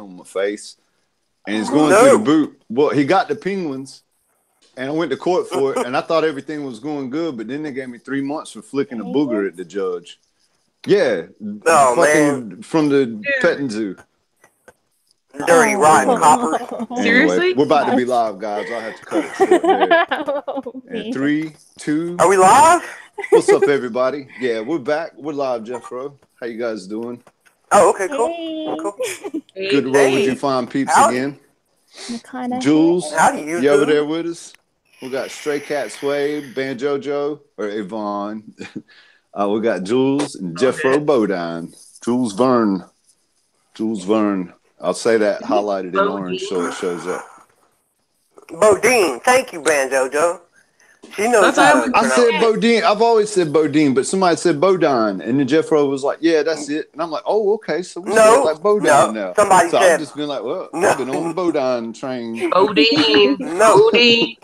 on my face, and he's going through the boot. Well, he got the Penguins, and I went to court for it, and I thought everything was going good, but then they gave me 3 months for flicking a booger at the judge. Yeah, fucking from the petting zoo. Dirty rotten copper. Anyway, Seriously? we're about to be live, guys. I'll have to cut it short there. And 3, 2. Are we live? What's up, everybody? Yeah, we're back. We're live, Jeffro. How you guys doing? Oh, okay, cool. Hey. Cool. Good to roll with you fine peeps again. Jules, Howdy, you over there with us? We got Stray Cat Sway, Banjo Joe, or Yvonne. We got Jules and Jeffro Bodine. Jules Verne. I'll say that highlighted in orange so it shows up. Bodine. Thank you, Banjo Joe. She knows how to I said Bodine. I've always said Bodine, but somebody said Bodine. And then Jeffro was like, yeah, that's it. And I'm like, oh, okay. So we say it like Bodine now. Somebody so said, I've just been like, well, I've been on the Bodine train. Bodine. Bodine.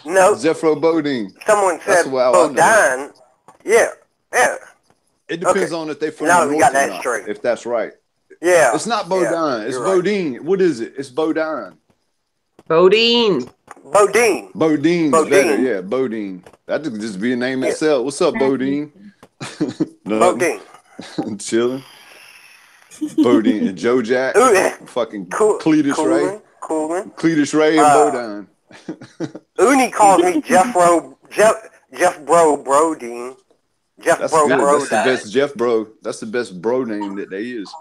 No. Jeffro Bodine. Someone said Bodine. Yeah. It depends on if they from now the we north got that or not, straight. if that's right. Yeah. It's not Bodine. Yeah, it's right. Bodine. What is it? It's Bodine. Bodine. Bodine. Bodine's better. Yeah, Bodine. That could just be a name itself. What's up, Bodine? Bodine. Chilling. Bodine and Joe Jack. Fucking Cletus Ray. Coolin. Cletus Ray and Bodine. Uni calls me Jeff Bro Brodine. That's good. That's the best Jeff Bro. That's the best bro name that they use.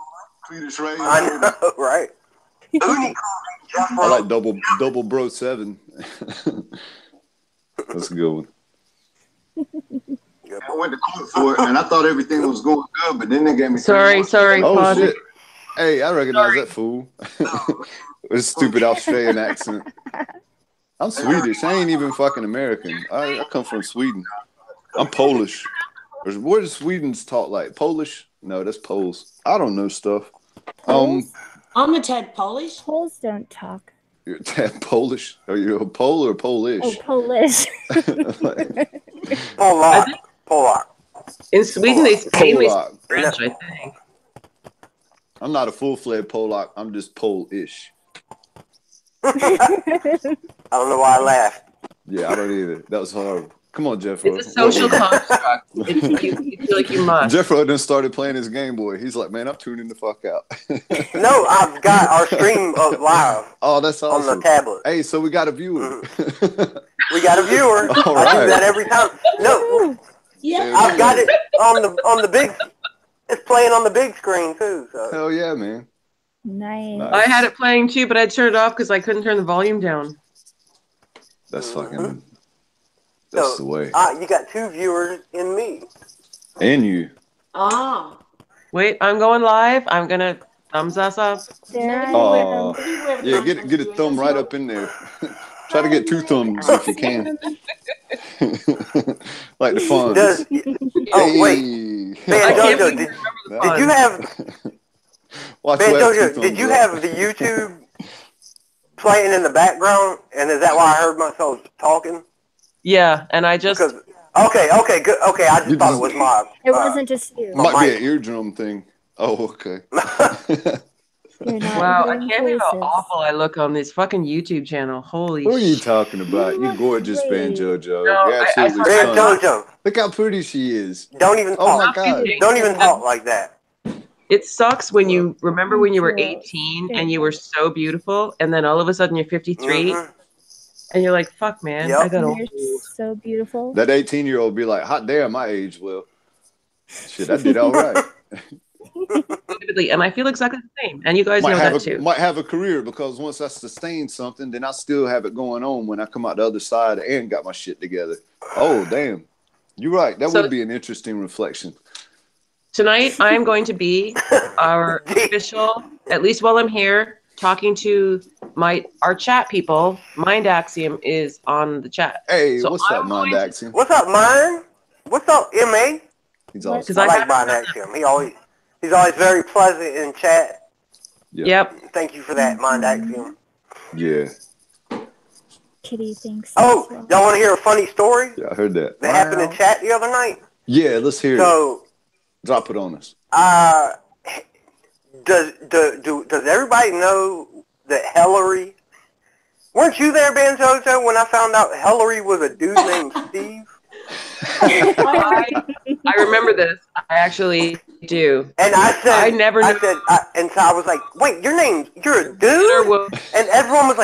Cletus Ray. I know, right? Uni calls me Jeff Bro. I like double bro 7. That's a good one. I went to court for it, and I thought everything was going good, but then they gave me. Sorry. Oh pause shit! Hey, I recognize that fool. With a stupid Australian accent. I'm Swedish. I ain't even fucking American. I come from Sweden. I'm Polish. What is Sweden's taught like? Polish? No, that's Poles. I don't know stuff. I'm a tad Polish. Poles don't talk. You're a tad Polish? Are you a Pole or Polish? Oh, Polish. Polak. In Sweden, they mainly speak Polak. French, I think. I'm not a full-fledged Polak. I'm just Polish. I don't know why I laughed. Yeah, I don't either. That was horrible. Come on, Jeffro. It's a social construct. You feel like you must. Jeffro then started playing his Game Boy. He's like, man, I'm tuning the fuck out. No, I've got our stream live. Oh, that's awesome. On the tablet. Hey, so we got a viewer. We got a viewer. All I do right. that every time. No, Yeah. I've got it on the big. It's playing on the big screen too. So. Hell yeah, man. Nice. I had it playing too, but I turned it off because I couldn't turn the volume down. That's fucking. That's the way. You got 2 viewers in me. And you. Ah. Wait, I'm going live. I'm gonna thumbs us up. Oh, yeah, get a thumb right up in there. Try to get 2 thumbs if you can. Like the fun. Oh wait, Banjo, did you have? Banjo, did you have the YouTube playing in the background? And is that why I heard myself talking? Yeah, and I just. Okay, good. Okay, I just thought it was my. It wasn't just you. Might be an eardrum thing. Oh, okay. Wow, I can't believe how awful I look on this fucking YouTube channel. Holy shit. What are you talking about? You gorgeous Banjo Joe. No, You're absolutely Banjo stunning. Look how pretty she is. Don't even talk. Oh my god. Don't even talk like that. It sucks when you remember when you were 18 and you were so beautiful, and then all of a sudden you're 53, and you're like, "Fuck, man, I got old." You're so beautiful. That 18-year-old be like, "Hot damn, my age, Will. Shit, I did all right." And I feel exactly the same, and you guys know that too. Might have a career because once I sustain something, then I still have it going on when I come out the other side and got my shit together. Oh, damn. You're right. That would be an interesting reflection. Tonight, I'm going to be our official, at least while I'm here, talking to our chat people. Mind Axiom is on the chat. Hey, so what's up, Mind Axiom? What's up, Mind? What's up, MA? He's awesome. I like Mind Axiom. He's always very pleasant in chat. Yep. Thank you for that, Mind Axiom. Yeah. Kitty thinks. Oh, y'all want to hear a funny story? Yeah, I heard that. That happened in chat the other night. Yeah, let's hear it. Drop it on us. does everybody know that Hillary? Weren't you there, Banzozo, when I found out Hillary was a dude named Steve? I remember this. I actually do. And I said, I never knew. And so I was like, wait, you're a dude? And everyone was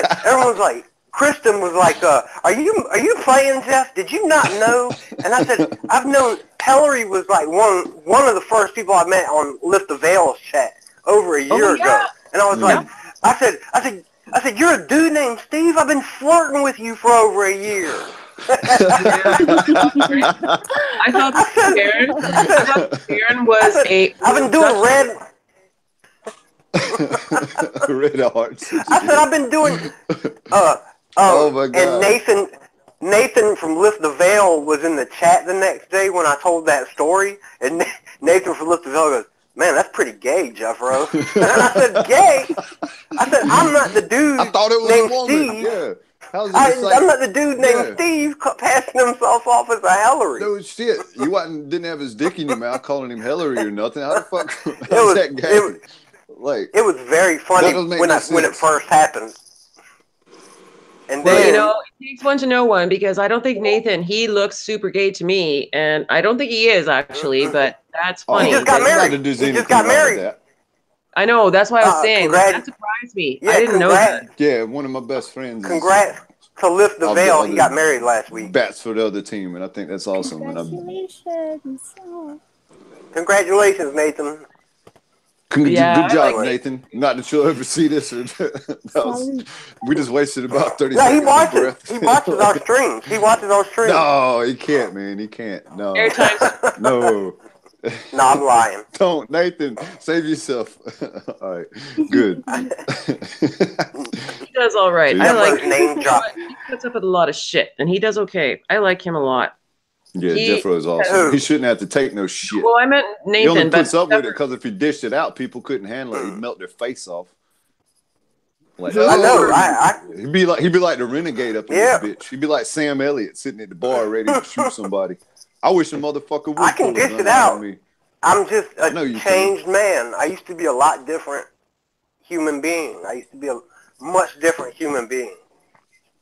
like, Kristen was like, are you playing, Jeff? Did you not know? And I said, I've known. Hillary was like one of the first people I met on Lift the Veils chat over a year ago. And I was like, I said, you're a dude named Steve? I've been flirting with you for over a year. I thought Karen was I've been doing red hearts. I said I've been doing oh my God. And Nathan from Lift the Veil was in the chat the next day when I told that story, and Nathan from Lift the Veil goes, man, that's pretty gay, Jeffro. And I said, gay? I said, I'm not the dude I thought it was named a woman. Steve. Yeah. I'm not the dude named Steve passing himself off as a Hillary. No shit. You didn't have his dick in your mouth calling him Hillary or nothing. How the fuck was that gay? It was very funny when it first happened. And then, it takes one to know one, because I don't think Nathan, he looks super gay to me, and I don't think he is actually, but that's funny. He just got married. He just got married. I know, that's why I was saying. That surprised me. Yeah, I didn't know that. Yeah, one of my best friends. Congrats to Lift the Veil. He got married last week. Bats for the other team, and I think that's awesome. Congratulations. Congratulations, Nathan. Good job, Nathan. Not that you'll ever see this. We just wasted about 30 seconds. He watches our streams. No, he can't, man. He can't. No. Airtime. No. No, I'm lying. Don't, Nathan. Save yourself. All right. Good. He does all right. I like name drop. He puts up with a lot of shit, and he does okay. I like him a lot. Yeah, Jeffro is awesome. He shouldn't have to take no shit. Well, I meant Nathan. He only puts up with it because if he dished it out, people couldn't handle it. He'd melt their face off. Like, I know. He'd be like the renegade up in this bitch. He'd be like Sam Elliott sitting at the bar ready to shoot somebody. I wish a motherfucker would. I can dish it out. I'm just a changed man. I used to be a lot different human being. I used to be a much different human being,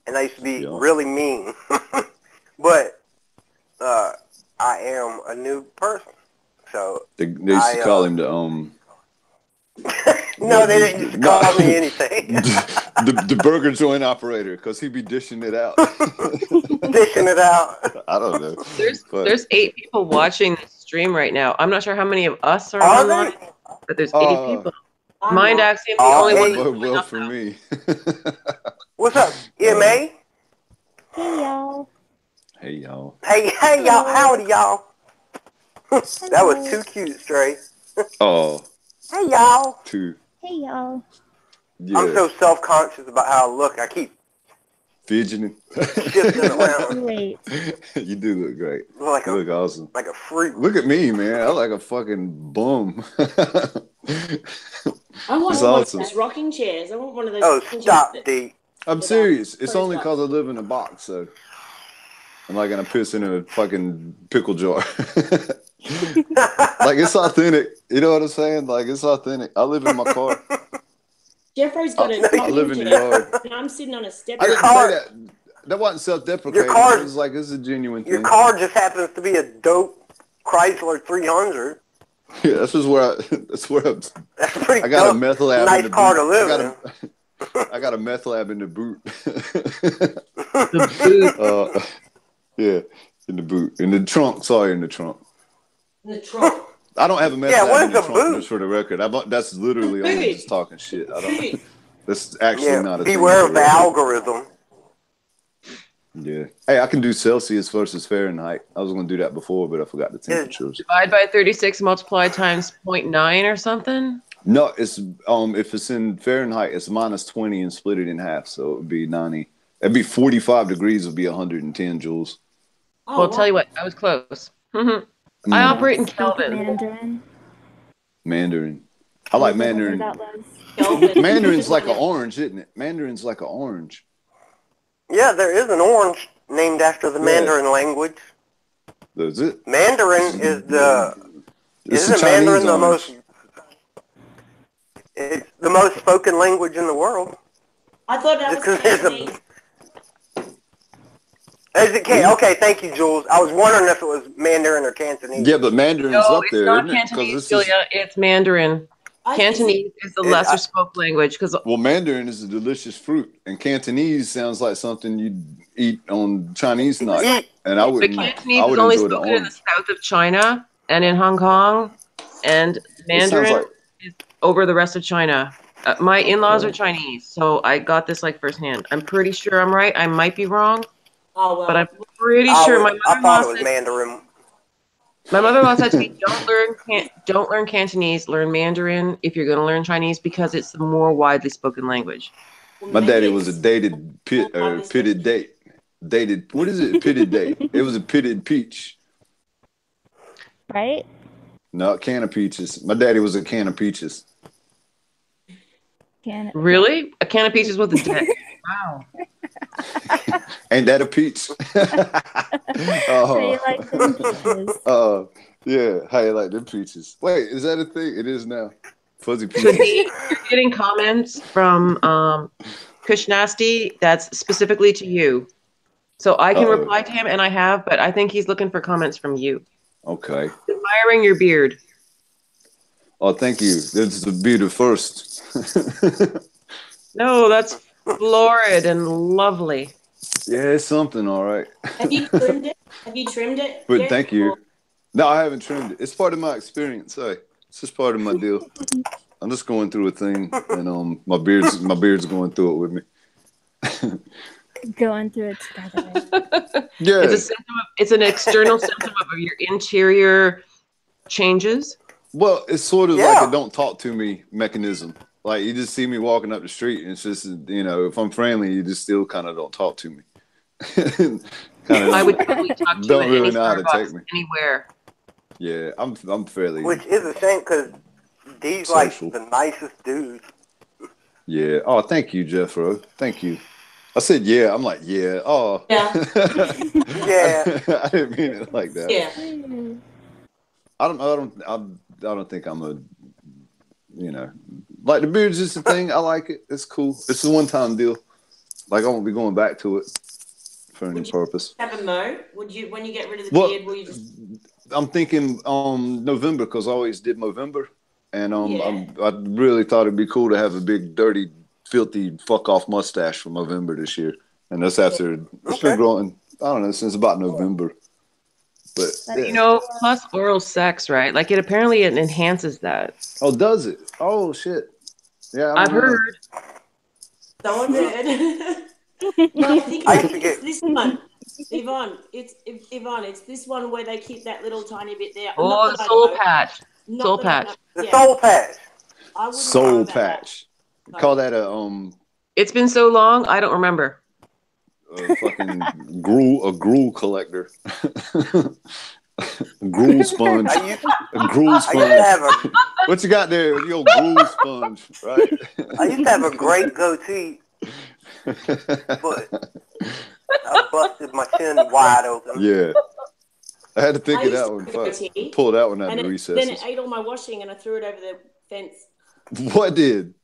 and I used to be really mean. But I am a new person. So they used to call him the No, they didn't used to call me anything. the burger joint operator, because he'd be dishing it out. Dishing it out. I don't know. There's 8 people watching the stream right now. I'm not sure how many of us are online, but there's 80 people. Mind Axiom, the only one. Well, for me. What's up, EMA? Hey, y'all. Hey, y'all. Hey, y'all. Howdy, y'all. That was too cute, Stray. Oh. Hey, y'all. Too. Hey, y'all. Yeah. I'm so self-conscious about how I look. I keep fidgeting. shifting around. Great. You do look great. You look awesome. Like a freak. Look at me, man. I look like a fucking bum. I want one of those rocking chairs. I want one of those. Oh, stop, D. I'm serious. It's only because I live in a box, so I'm not gonna piss in a fucking pickle jar. Like, it's authentic. You know what I'm saying? Like, it's authentic. I live in my car. Jeffro's got a I live in the yard. And I'm sitting on a step. I didn't say that. That wasn't self-deprecating. It was like, this is a genuine thing. Your car just happens to be a dope Chrysler 300. Yeah, that's where I'm. That's pretty I got dope. a meth lab nice in the car boot. to live in. I got a meth lab in the boot. The boot. Yeah, in the boot. In the trunk. Sorry, in the trunk. In the trunk. I don't have a meth lab in the trunk, boot? just for the record. That's literally only just talking shit. I don't. That's actually not a thing. Beware of the algorithm. Yeah. Hey, I can do Celsius versus Fahrenheit. I was going to do that before, but I forgot the temperatures. Divide by 36 multiplied times 0.9 or something? No, it's if it's in Fahrenheit, it's minus 20 and split it in half, so it would be 90. It'd be 45 degrees would be 110 joules. Oh, well, I'll tell you what, I was close. I operate in Kelvin. Mandarin. I like Mandarin. Mandarin's like an orange, isn't it? Mandarin's like an orange. Yeah, there is an orange named after the Mandarin language. Is it? Mandarin is the... Isn't Mandarin the most... It's the most spoken language in the world. I thought that was Cantonese. Okay, thank you, Jules. I was wondering if it was Mandarin or Cantonese. Yeah, but Mandarin's up there, not isn't Cantonese, Julia. It's Mandarin. Cantonese is the lesser spoke language. Well, Mandarin is a delicious fruit, and Cantonese sounds like something you'd eat on Chinese night. And I wouldn't. But Cantonese is only spoken in the south of China and in Hong Kong, and Mandarin is over the rest of China. My in-laws are Chinese, so I got this like firsthand. I'm pretty sure I'm right. I might be wrong. Oh, well. But I'm pretty sure I thought it was Mandarin. My mother-in-law said to me, "Don't learn Cantonese. Learn Mandarin if you're going to learn Chinese because it's the more widely spoken language." My daddy was a pitted date. Dated. What is it? Pitted date. It was a pitted peach. Right? No, can of peaches. My daddy was a can of peaches. Really? A can of peaches with a dick? Wow. Ain't that a peach? How you like them peaches? Yeah, how you like them peaches? Wait, is that a thing? It is now. Fuzzy peaches. You're getting comments from Kush Nasty that's specifically to you. So I can reply to him, and I have, but I think he's looking for comments from you. Okay. Admiring your beard. Oh, thank you. This is the beard of first. No, that's florid and lovely. Yeah, it's something, all right. Have you trimmed it? Have you trimmed it? But thank you. No, I haven't trimmed it. It's part of my experience. Hey, it's just part of my deal. I'm just going through a thing, and my beard's going through it with me. Going through it together. Yeah, it's a symptom. It's an external symptom of your interior changes. Well, it's sort of like a don't talk to me mechanism. Like you just see me walking up the street, and it's just if I'm friendly, you just still kind of don't talk to me. I would probably talk to you at really know how to take me anywhere. Yeah, I'm fairly. Which is a shame because D's social. Like the nicest dudes. Yeah. Oh, thank you, Jeffro. Thank you. I said yeah. I'm like yeah. Oh. Yeah. Yeah. I didn't mean it like that. Yeah. I don't think I'm a. Like the beard's just a thing. I like it. It's cool. It's a one-time deal. Like I won't be going back to it for any purpose. Have a mow? Would you, when you get rid of the beard, will you just? I'm thinking November because I always did November, and I really thought it'd be cool to have a big, dirty, filthy fuck off mustache for November this year, and that's after it's been growing. I don't know since about November. But plus oral sex, right? Like it enhances that. Oh, does it? Oh shit! Yeah, I've heard. Someone did. No, I think it's this one, Yvonne. It's this one where they keep that little tiny bit there. Oh, the soul patch. Soul patch. The soul patch. Soul patch. Call that a It's been so long, I don't remember. A fucking gruel collector. Gruel sponge. A gruel sponge. What you got there? Your gruel sponge, right? I used to have a great goatee, but I busted my chin wide open. Yeah. I had to think of that one. Pull that one out of the recesses. Then it ate all my washing and I threw it over the fence. What did?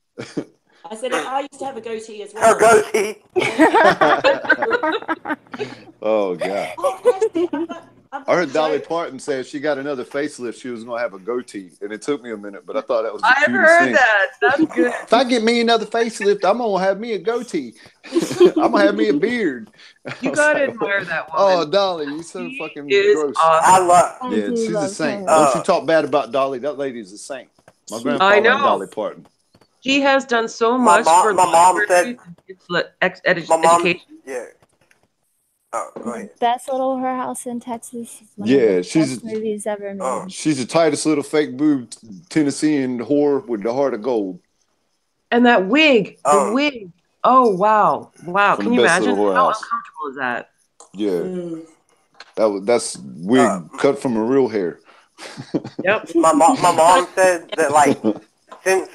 I said, I used to have a goatee as well. Her goatee. Oh, God. I heard Dolly Parton say if she got another facelift, she was going to have a goatee. And it took me a minute, but I thought that was the cutest thing. I've heard that. That's good. If I get me another facelift, I'm going to have me a goatee. I'm going to have me a beard. You got to admire that woman. Oh, Dolly, you so fucking gross. Awesome. I love Yeah, she's a saint. Don't you talk bad about Dolly. That lady is a saint. My grandfather liked Dolly Parton. She has done so much for my mom said, education. Yeah. Oh, go ahead. Best Little Whorehouse in Texas. Yeah, she's movies ever made. She's the tightest little fake boob Tennessean whore with the heart of gold. And that wig, the wig. Oh wow, wow! Can you imagine how uncomfortable is that? Yeah, that's wig cut from a real hair. Yep. My mom said that like since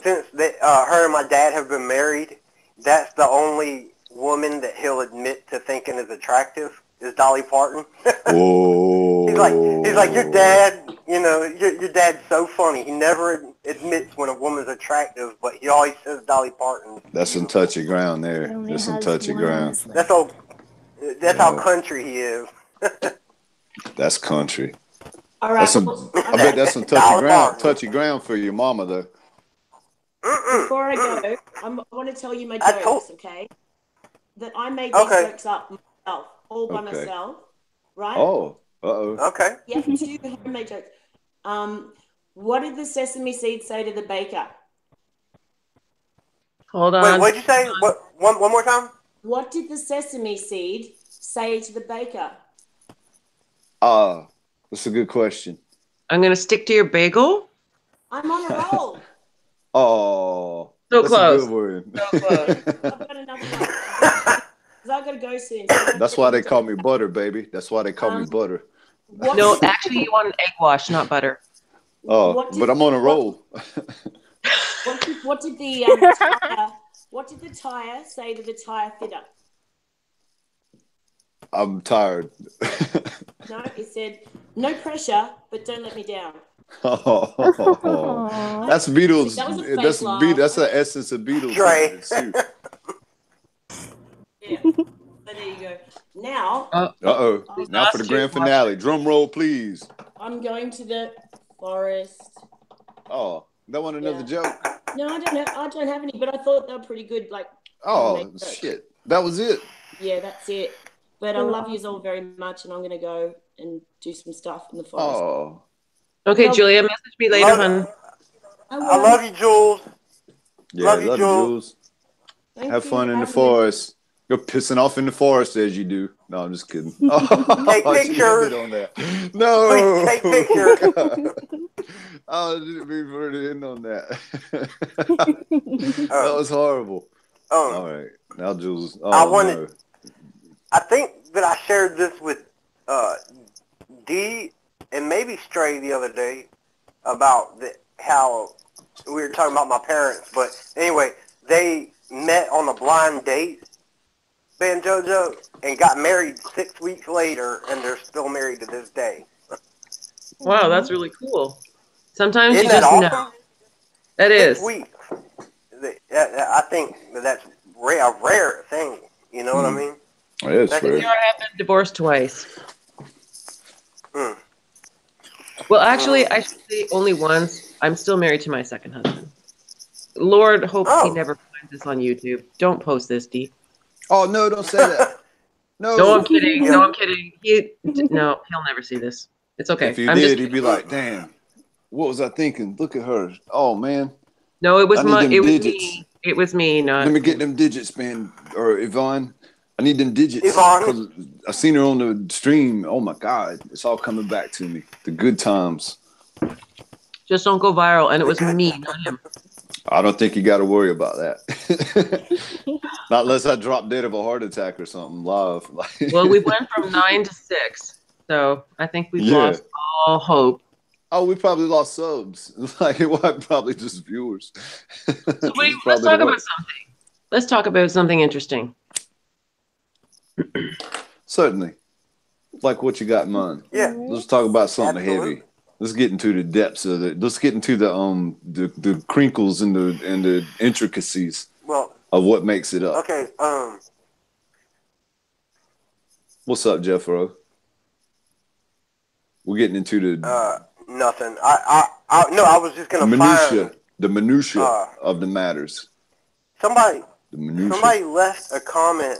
her and my dad have been married, that's the only woman that he'll admit to thinking is attractive is Dolly Parton. Oh. he's like your dad. Your dad's so funny. He never admits when a woman's attractive, but he always says Dolly Parton. That's some touchy ground there. That's some touchy ground. That's how country he is. That's country. All right. I bet that's some touchy ground for your mama, though. Before I go, I want to tell you my jokes, okay? That I made these jokes up myself, all by myself, right? Oh, Okay. Yeah, 2 homemade jokes. What did the sesame seed say to the baker? Hold on. Wait, what'd you say? One more time? What did the sesame seed say to the baker? That's a good question. I'm going to stick to your bagel. I'm on a roll. Oh, so close. A good one. So close. I've got another one. Because I've got to go soon. So that's why they call me butter, baby. That's why they call me butter. No, actually, you want an egg wash, not butter. Oh, but I'm on a roll. What did the tire say to the tire fitter? I'm tired. No, it said, no pressure, but don't let me down. Oh, that's Beatles. That's the essence of Beatles. Yeah. So there you go. Now. Now for the grand finale. Drum roll, please. I'm going to the forest. Oh, that one another joke? No, I don't have any, but I thought they were pretty good. Like. Oh shit! That was it. Yeah, that's it. But I love you all very much, and I'm gonna go and do some stuff in the forest. Oh. Okay, Julia, message me later, hon. I love you, Jules. Yeah, love you, Jules. Have fun in the forest. You're pissing off in the forest as you do. No, I'm just kidding. Take pictures. On that. No. Please take pictures. I didn't mean for it to end on that. That was horrible. All right. Now, Jules. I think that I shared this with D and maybe Stray the other day about how we were talking about my parents. But anyway, they met on a blind date, Ben JoJo, and got married 6 weeks later, and they're still married to this day. Wow, that's really cool. Sometimes Isn't you just that awesome? know. That is. 6 weeks. I think that's a rare thing. You know what I mean? It is rare. I have been divorced twice. Well, actually, I should say only once. I'm still married to my second husband. Lord hopes he never finds this on YouTube. Don't post this, Dee. Oh, no, don't say that. No. No, I'm kidding. No, I'm kidding. He'll never see this. It's okay. If he did, he'd be like, damn, what was I thinking? Look at her. Oh, man. No, it was me. It was me. Not. Let me get them digits, man. Or Yvonne. I need them digits. Yvonne. I seen her on the stream. Oh, my God. It's all coming back to me. The good times. Just don't go viral. And it was me, not him. I don't think you got to worry about that. Not unless I drop dead of a heart attack or something live. Well, we went from 9 to 6. So I think we've lost all hope. Oh, we probably lost subs. Like, it wasn't probably just viewers. So let's talk about something. Let's talk about something interesting. Certainly. Like what you got in mind. Yeah. Let's talk about something heavy. Let's get into the depths of it. Let's get into the crinkles and the intricacies of what makes it up. Okay. What's up, Jeffro? We're getting into the nothing. I was just gonna minutia. The minutia of the matters. Somebody left a comment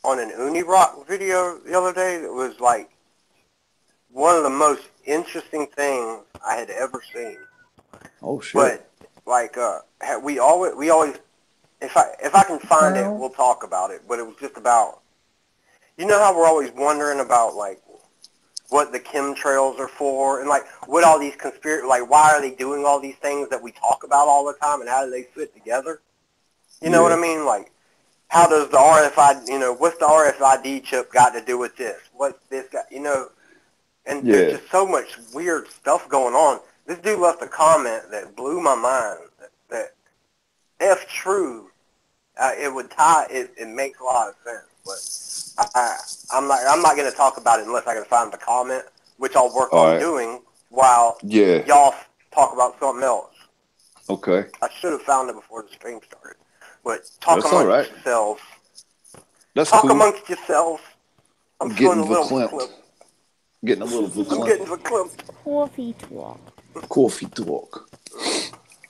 on an Unirock video the other day that was like one of the most interesting things I had ever seen. Oh shit! But like, we always, if I can find it, we'll talk about it. But it was just about, you know how we're always wondering about like what the chemtrails are for, and like what all these like why are they doing all these things that we talk about all the time, and how do they fit together? You know what I mean? Like, how does the RFID, what's the RFID chip got to do with this? What's this got, And there's just so much weird stuff going on. This dude left a comment that blew my mind. That if true, it would tie. It makes a lot of sense. But I'm not going to talk about it unless I can find the comment, which I'll work on doing while y'all talk about something else. Okay. I should have found it before the stream started. But talk That's amongst yourselves. That's talk cool. amongst yourselves. I'm getting a little verklempt. Getting a little verklempt. I'm getting verklempt. Coffee talk. Coffee talk.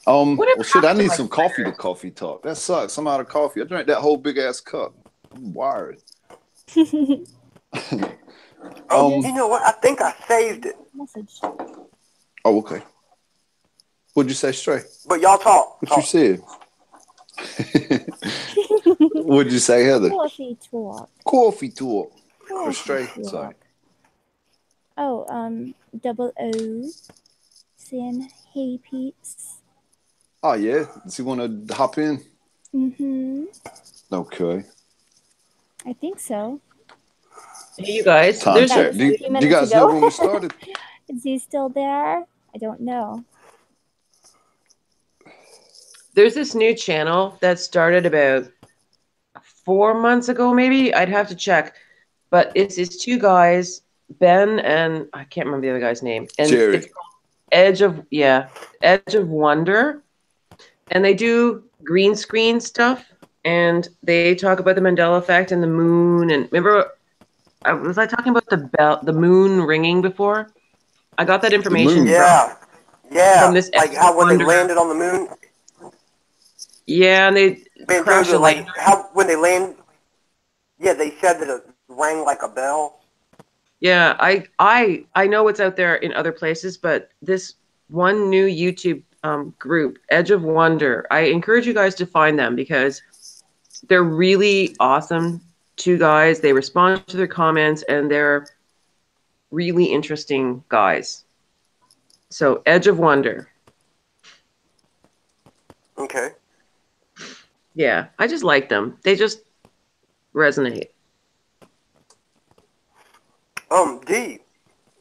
Well, shit, I need some coffee to coffee talk. That sucks. I'm out of coffee. I drank that whole big ass cup. I'm wired. You know what? I think I saved it. Message. Oh, okay. What'd you say, Stray? But y'all talk. What you said? What'd you say, Heather? Coffee talk. Coffee talk. Coffee Stray. talk. Sorry. Oh, O saying hey peeps. Oh yeah. Does he want to hop in? Mm-hmm. Okay. I think so. Hey, you guys. Time check. Do you guys know when we started? Is he still there? I don't know. There's this new channel that started about 4 months ago, maybe. I'd have to check. But it's two guys, Ben and I can't remember the other guy's name. And Jerry. It's called Edge of Wonder. And they do green screen stuff. And they talk about the Mandela effect and the moon. And remember, was I talking about the moon ringing before? I got that information. Yeah. From this like how when they landed on the moon. Yeah, and they crashed like how when they land. Yeah, they said that it rang like a bell. Yeah, I know what's out there in other places, but this one new YouTube group, Edge of Wonder, I encourage you guys to find them because they're really awesome. Two guys, they respond to their comments, and they're really interesting guys. So, Edge of Wonder. Okay. Yeah, I just like them. They just resonate. D.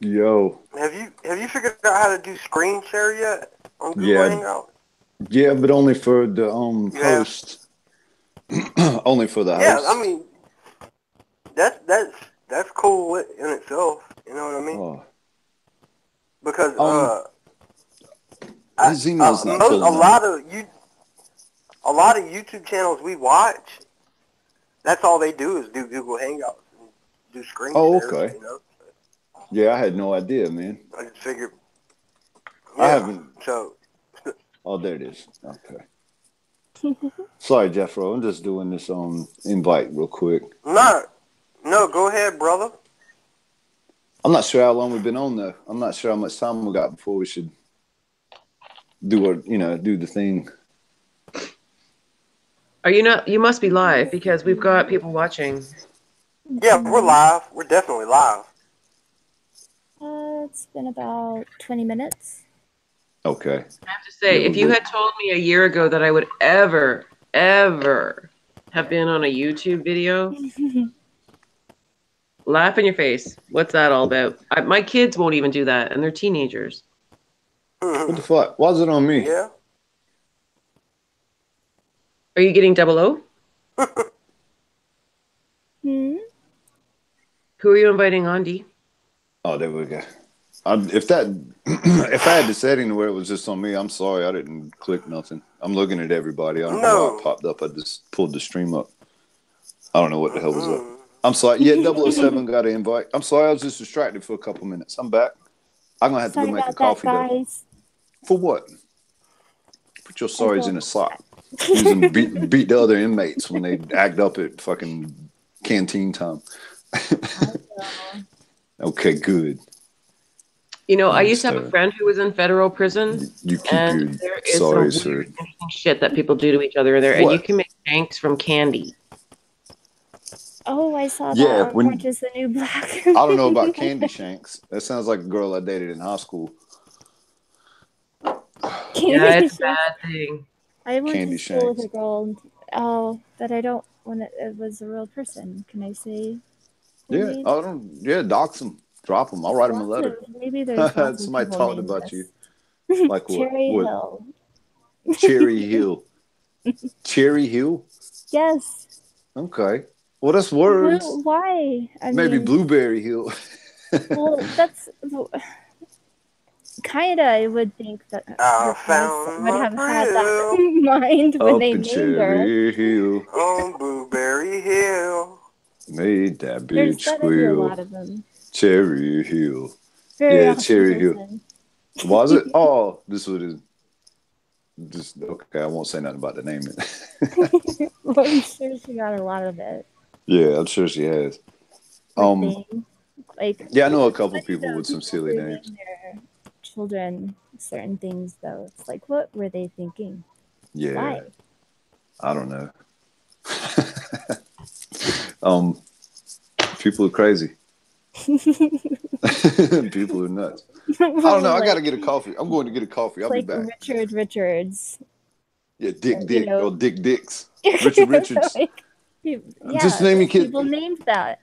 Yo. Have you figured out how to do screen share yet on Google Hangout? Yeah, but only for the host. Only for the host. Yeah, I mean that's cool in itself. You know what I mean? Oh. Because his email's not a lot of YouTube channels we watch, that's all they do is do Google Hangouts and do screen shares, okay. You know? Yeah, I had no idea, man. I just figured. Yeah, I haven't. So. Oh, there it is. Okay. Sorry, Jeffro. I'm just doing this invite real quick. No, go ahead, brother. I'm not sure how long we've been on though. I'm not sure how much time we got before we should do the thing. Are you not? You must be live because we've got people watching. Yeah, we're live. We're definitely live. It's been about 20 minutes. Okay. I have to say, if you had told me a year ago that I would ever have been on a YouTube video, laugh in your face. What's that all about? My kids won't even do that, and they're teenagers. What the fuck? Why is it on me? Yeah. Are you getting 00? Who are you inviting on, D? Oh, there we go. If I had the setting where it was just on me, I'm sorry. I didn't click nothing. I'm looking at everybody. I don't know why it popped up. I just pulled the stream up. I don't know what the hell was up. I'm sorry. Yeah, 007 got an invite. I'm sorry. I was just distracted for a couple minutes. I'm back. I'm going to have to go make a coffee, though. For what? Put your sorries in a sock. Using beat the other inmates when they act up at fucking canteen time. Okay, good. You know, I used to have a friend who was in federal prison. You keep your sorries for interesting shit that people do to each other there, and you can make shanks from candy. Oh, I saw that. Orange is the New Black. I don't know about candy shanks. That sounds like a girl I dated in high school. Yeah, it's a bad thing. I went to school with a girl. That I don't when it was a real person. Can I say? Yeah, I don't. Yeah, dox them, drop them. I'll write them a letter. Maybe there's somebody talked about you. Like what? Cherry Hill. Cherry Hill. Cherry Hill. Yes. Okay. Well, that's words. Why? Maybe Blueberry Hill. Well, that's. Kinda, I would think that her parents would have had that in mind when they named her. Hill. On Blueberry Hill. Made that bitch There's gotta be a squeal. lot of them. Cherry Hill. Very yeah, awesome Cherry person. Hill. Was it? Oh, this was it. Just okay. I won't say nothing about the name. Well, I'm sure she got a lot of it. Yeah, I'm sure she has. Like, yeah, I know a couple people with some silly names. Their children certain things though. It's like, what were they thinking? Yeah. Why? I don't know. People are crazy. People are nuts. I don't know. I gotta get a coffee. I'm going to get a coffee. I'll be back. Richard Richards. Yeah, Dick or Dick Dicks. Richard Richards. Just name your kid. People named that.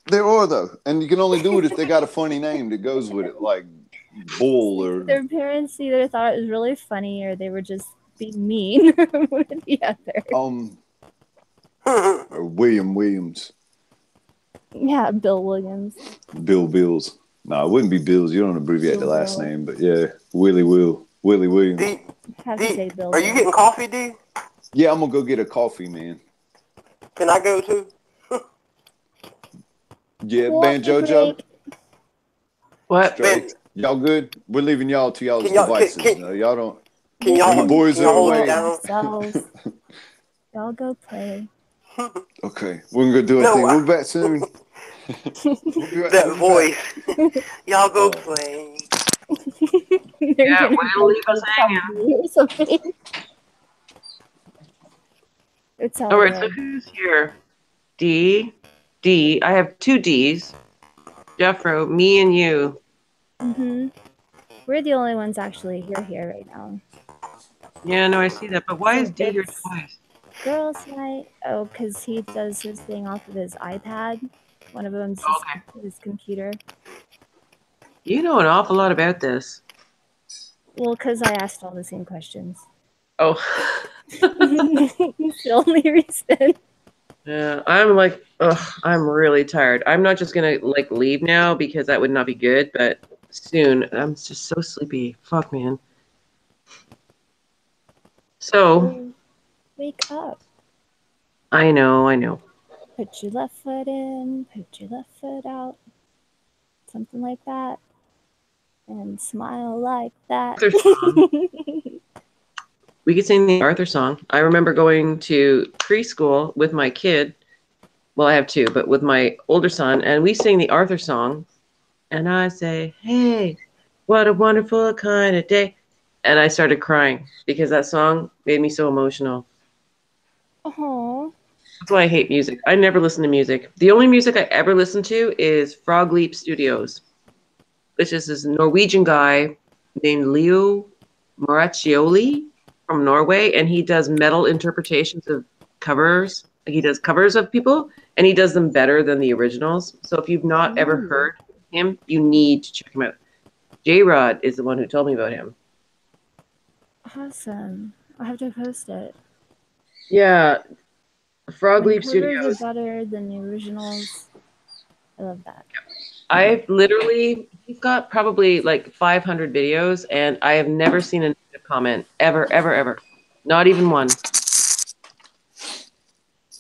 There are though, and you can only do it if they got a funny name that goes with it, like Bull or. Their parents either thought it was really funny or they were just being mean. One or the other. Or Williams. Yeah, Bill Williams. Bills. No, it wouldn't be Bills. You don't abbreviate the last name, but yeah, Willie Williams. Are you getting coffee, D? Yeah, I'm gonna go get a coffee, man. Can I go too? Yeah, Banjo Joe. What? Y'all good? We're leaving y'all to y'all's devices. Y'all don't. Can y'all boys are away. Y'all go play. Okay, we're gonna go do a thing. We're back soon. That voice. Y'all go play. Yeah, we'll leave us hanging. It's all right, so who's here? D. I have 2 Ds. Jeffro, me and you. We're the only ones actually here right now. Yeah, no, I see that. But why is D here twice? Girls' night. Oh, because he does his thing off of his iPad. One of them's his computer. You know an awful lot about this. Well, because I asked all the same questions. Oh. It's the only reason. Yeah, I'm like, I'm really tired. I'm not just gonna like leave now because that would not be good, but soon. I'm just so sleepy. Fuck, man. So wake up. I know. Put your left foot in, put your left foot out. Something like that. And smile like that. We could sing the Arthur song. I remember going to preschool with my kid. Well, I have 2, but with my older son, and we sing the Arthur song. And I say, hey, what a wonderful kind of day. And I started crying because that song made me so emotional. Aww. That's why I hate music. I never listen to music. The only music I ever listen to is Frog Leap Studios, which is this Norwegian guy named Leo Maraccioli from Norway, and he does metal interpretations of covers. He does covers of people, and he does them better than the originals. So if you've not ever heard him, you need to check him out. J-Rod is the one who told me about him. Awesome. I'll have to post it. Yeah. Frog Leap Studios. Covers are better than the originals. I love that. He's got probably like 500 videos, and I have never seen a negative comment ever. Not even one.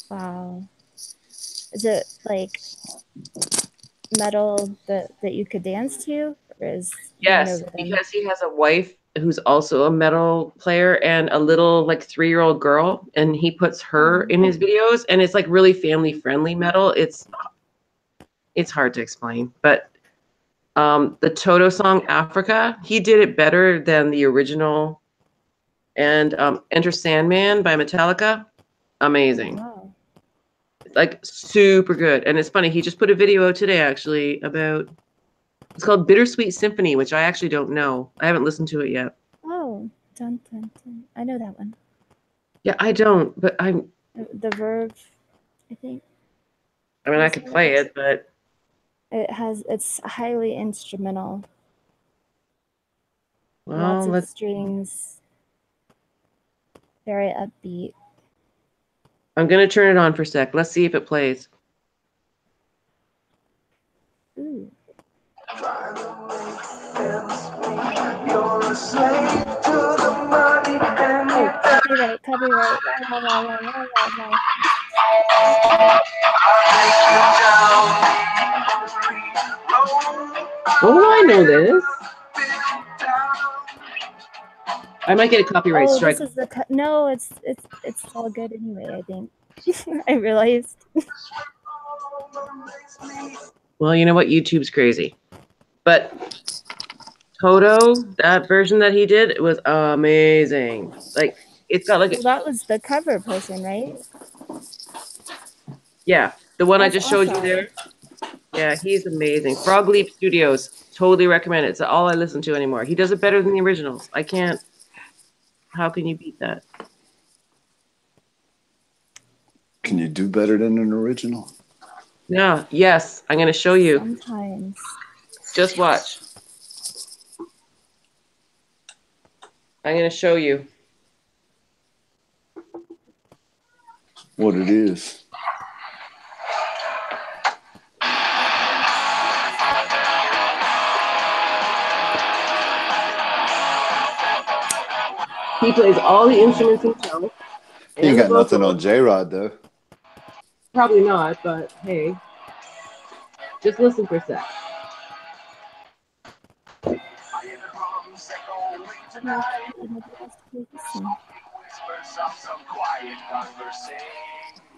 Wow. Is it like metal that you could dance to? Or is yes, because he has a wife who's also a metal player and a little like 3-year-old girl, and he puts her in his videos, and it's like really family friendly metal. It's hard to explain, but the Toto song Africa, he did it better than the original. And Enter Sandman by Metallica, amazing. Wow. Like super good. And it's funny, he just put a video out today actually about, it's called Bittersweet Symphony, which I actually don't know. I haven't listened to it yet. Oh, dun, dun, dun. I know that one. Yeah, I don't, but I'm the Verve, I think. I mean, I could play it, but it's highly instrumental. Well, lots of strings. Very upbeat. I'm gonna turn it on for a sec. Let's see if it plays. Ooh. Copyright. La. Oh, I know this. I might get a copyright strike. This is the no. It's all good anyway. I think. I realized. Well, you know what? YouTube's crazy, but Toto, that version that he did, it was amazing. Like it's got like that was the cover person, right? Yeah, the one I just showed you there. Yeah, he's amazing. Frog Leap Studios, totally recommend it. It's all I listen to anymore. He does it better than the originals. I can't. How can you beat that? Can you do better than an original? Yeah. Yes, I'm going to show you. Sometimes. Just watch. I'm going to show you what it is. He plays all the instruments himself. He ain't got nothing on J-Rod, though. Probably not, but hey. Just listen for a sec.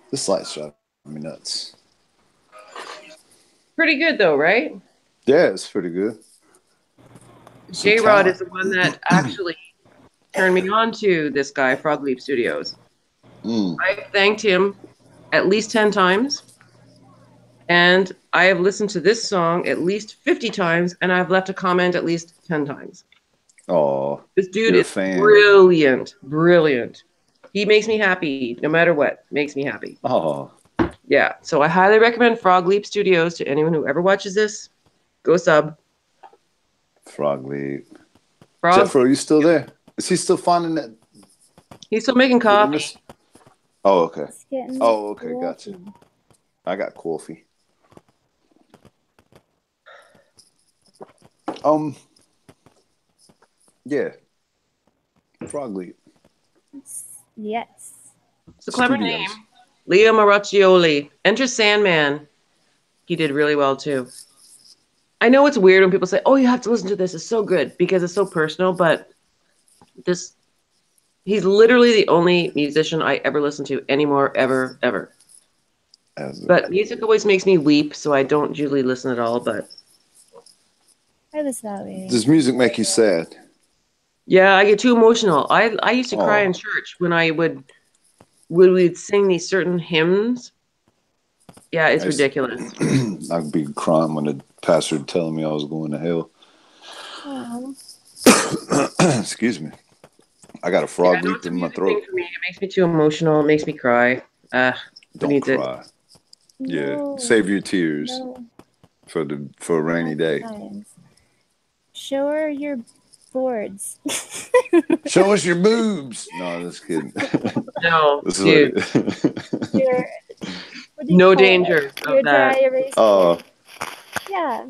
This light's driving me nuts. Pretty good, though, right? Yeah, it's pretty good. J-Rod is the one that actually turned me on to this guy, Frog Leap Studios. I thanked him at least 10 times, and I have listened to this song at least 50 times, and I've left a comment at least 10 times. Oh, this dude is brilliant. He makes me happy no matter what. Makes me happy. Oh, yeah. So I highly recommend Frog Leap Studios to anyone who ever watches this. Go sub. Frog Leap. Jeffro, are you still there? Is he still finding that? He's still making coffee. Oh, okay. Oh, okay. Gotcha. I got coffee. Yeah. Frog Leap. Yes. It's a clever name. Leo Maraccioli. Enter Sandman. He did really well, too. I know it's weird when people say, oh, you have to listen to this. It's so good because it's so personal, but he's literally the only musician I ever listen to anymore, ever. But music always makes me weep, so I don't usually listen at all, but I was that way. Does music make you sad? Yeah, I get too emotional. I used to cry in church when we'd sing these certain hymns. Yeah, it's ridiculous. I'd be crying when the pastor would telling me I was going to hell. Excuse me. I got a frog leap in my throat. For me. It makes me too emotional. It makes me cry. Don't cry. Yeah, save your tears for a rainy day. Show her your boards. Show us your boobs. No, just kidding. No, dude. No danger of that. Oh. Yeah,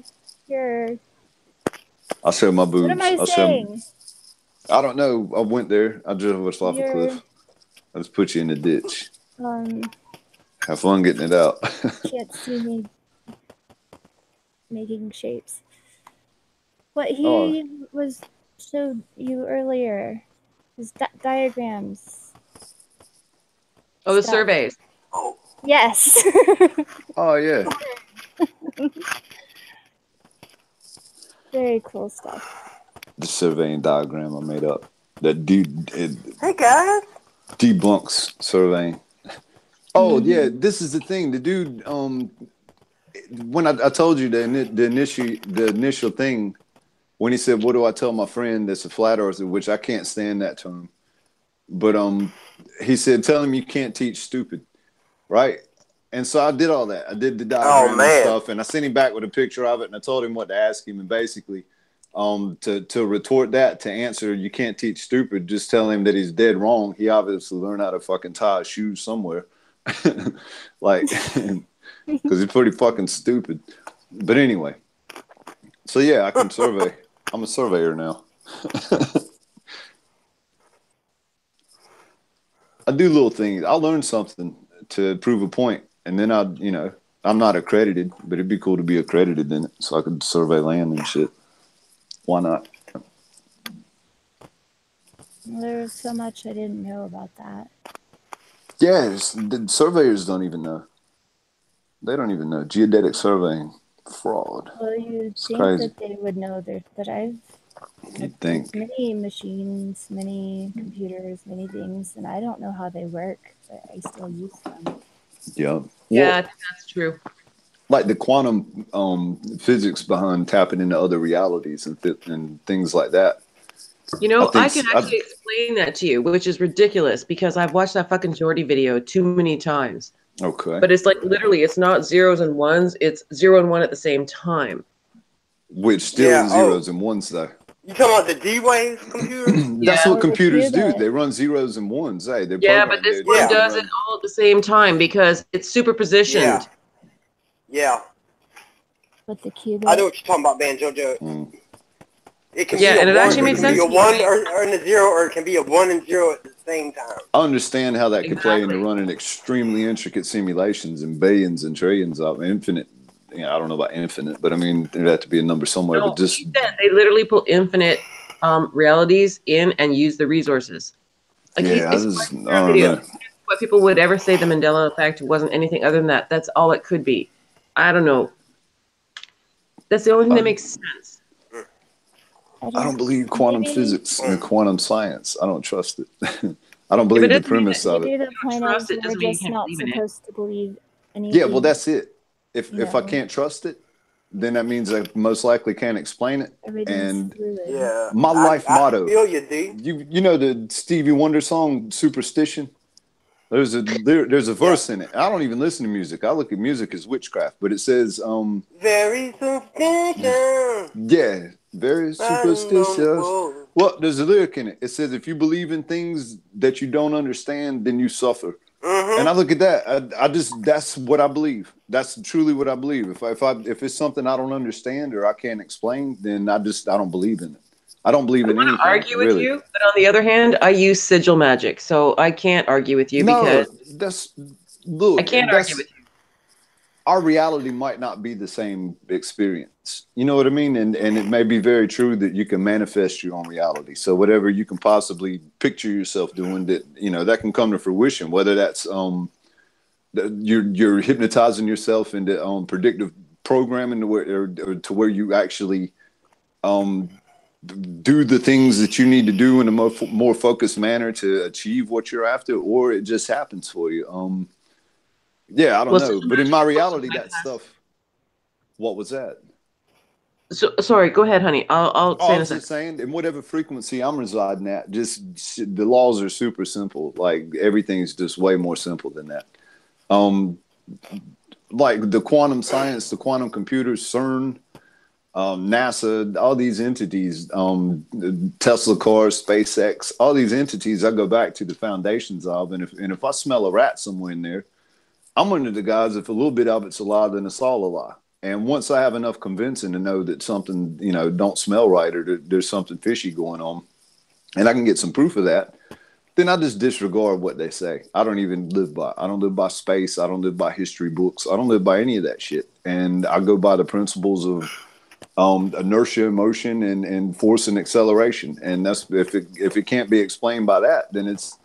I'll show my boobs. What am I saying? I don't know. I went there. I just was off a cliff. I just put you in the ditch. Have fun getting it out. Can't see me making shapes. What he showed you earlier, his diagrams. Oh, the surveys. Yes. Oh, yeah. Very cool stuff. The surveying diagram I made up. That dude. Hey, guys. Debunks surveying. Oh, yeah. This is the thing. The dude, when I told you the initial thing, when he said, what do I tell my friend that's a flat earther, which I can't stand that term. But he said, tell him you can't teach stupid. Right? And so I did all that. I did the diagram and stuff, and I sent him back with a picture of it, and I told him what to ask him. And basically, to retort that, to answer, you can't teach stupid, just tell him that he's dead wrong. He obviously learned how to fucking tie his shoes somewhere. Like, because he's pretty fucking stupid. But anyway, so yeah, I can survey. I'm a surveyor now. I do little things. I'll learn something to prove a point, and then I'm not accredited, but it'd be cool to be accredited in it, so I could survey land and shit. Why not? There's so much I didn't know about that. Yeah, the surveyors don't even know. They don't even know. Geodetic surveying, fraud. Well, you'd think crazy. that they would know but I've think many machines, many computers, many things, and I don't know how they work, but I still use them. Yeah. Yeah, I think that's true. Like the quantum physics behind tapping into other realities and things like that. You know, I can actually explain that to you, which is ridiculous because I've watched that fucking Jordy video too many times. Okay. But it's like literally, it's not zeros and ones, it's 0 and 1 at the same time. Which still is zeros and ones, though. You talking about the D-Wave computer? That's what computers do. They run zeros and ones. Hey, they're but this one does it all at the same time because it's superpositioned. Yeah. With the qubit. I know what you're talking about, man, JoJo. It can and it actually makes sense. It can be a 1 or a 0, or it can be a 1 and 0 at the same time. I understand how that could play into running extremely intricate simulations and billions and trillions of infinite. I don't know about infinite, but I mean, there'd have to be a number somewhere. No, but just they literally pull infinite realities in and use the resources. Like what people would ever say the Mandela effect wasn't anything other than that. That's all it could be. I don't know. That's the only thing that makes sense. I don't believe quantum physics and quantum science. I don't trust it. I don't believe the premise of it. The point is we're just not supposed to believe anything. Yeah, well, that's it. If I can't trust it, then that means I most likely can't explain it. And my life motto. I feel you, D. You know the Stevie Wonder song "Superstition"? There's a verse in it. I don't even listen to music. I look at music as witchcraft, but it says very superstitious. Yeah, very superstitious. Well, there's a lyric in it. It says if you believe in things that you don't understand, then you suffer. And I look at that. That's what I believe. That's truly what I believe. If it's something I don't understand or I can't explain, then I don't believe in it. I don't believe in anything. I argue with you, but on the other hand, I use sigil magic, so I can't argue with you because I can't argue with you. Our reality might not be the same experience. You know what I mean? And it may be very true that you can manifest your own reality. So whatever you can possibly picture yourself doing, that can come to fruition. Whether that's you're hypnotizing yourself into predictive programming to where you actually do the things that you need to do in a more focused manner to achieve what you're after, or it just happens for you. I don't know. But in my reality, that stuff. What was that? So sorry, go ahead, honey. I'll say I was just saying, in whatever frequency I'm residing at, just the laws are super simple. Like everything's just way more simple than that. Like the quantum science, the quantum computers, CERN, NASA, all these entities, Tesla cars, SpaceX, all these entities I go back to the foundations of. And if I smell a rat somewhere in there, I'm under the guise if a little bit of it's a lie, then it's all a lie. And once I have enough convincing to know that something, don't smell right or there's something fishy going on, and I can get some proof of that, then I just disregard what they say. I don't live by space. I don't live by history books. I don't live by any of that shit. And I go by the principles of inertia, motion, and force and acceleration. And that's if it can't be explained by that, then it's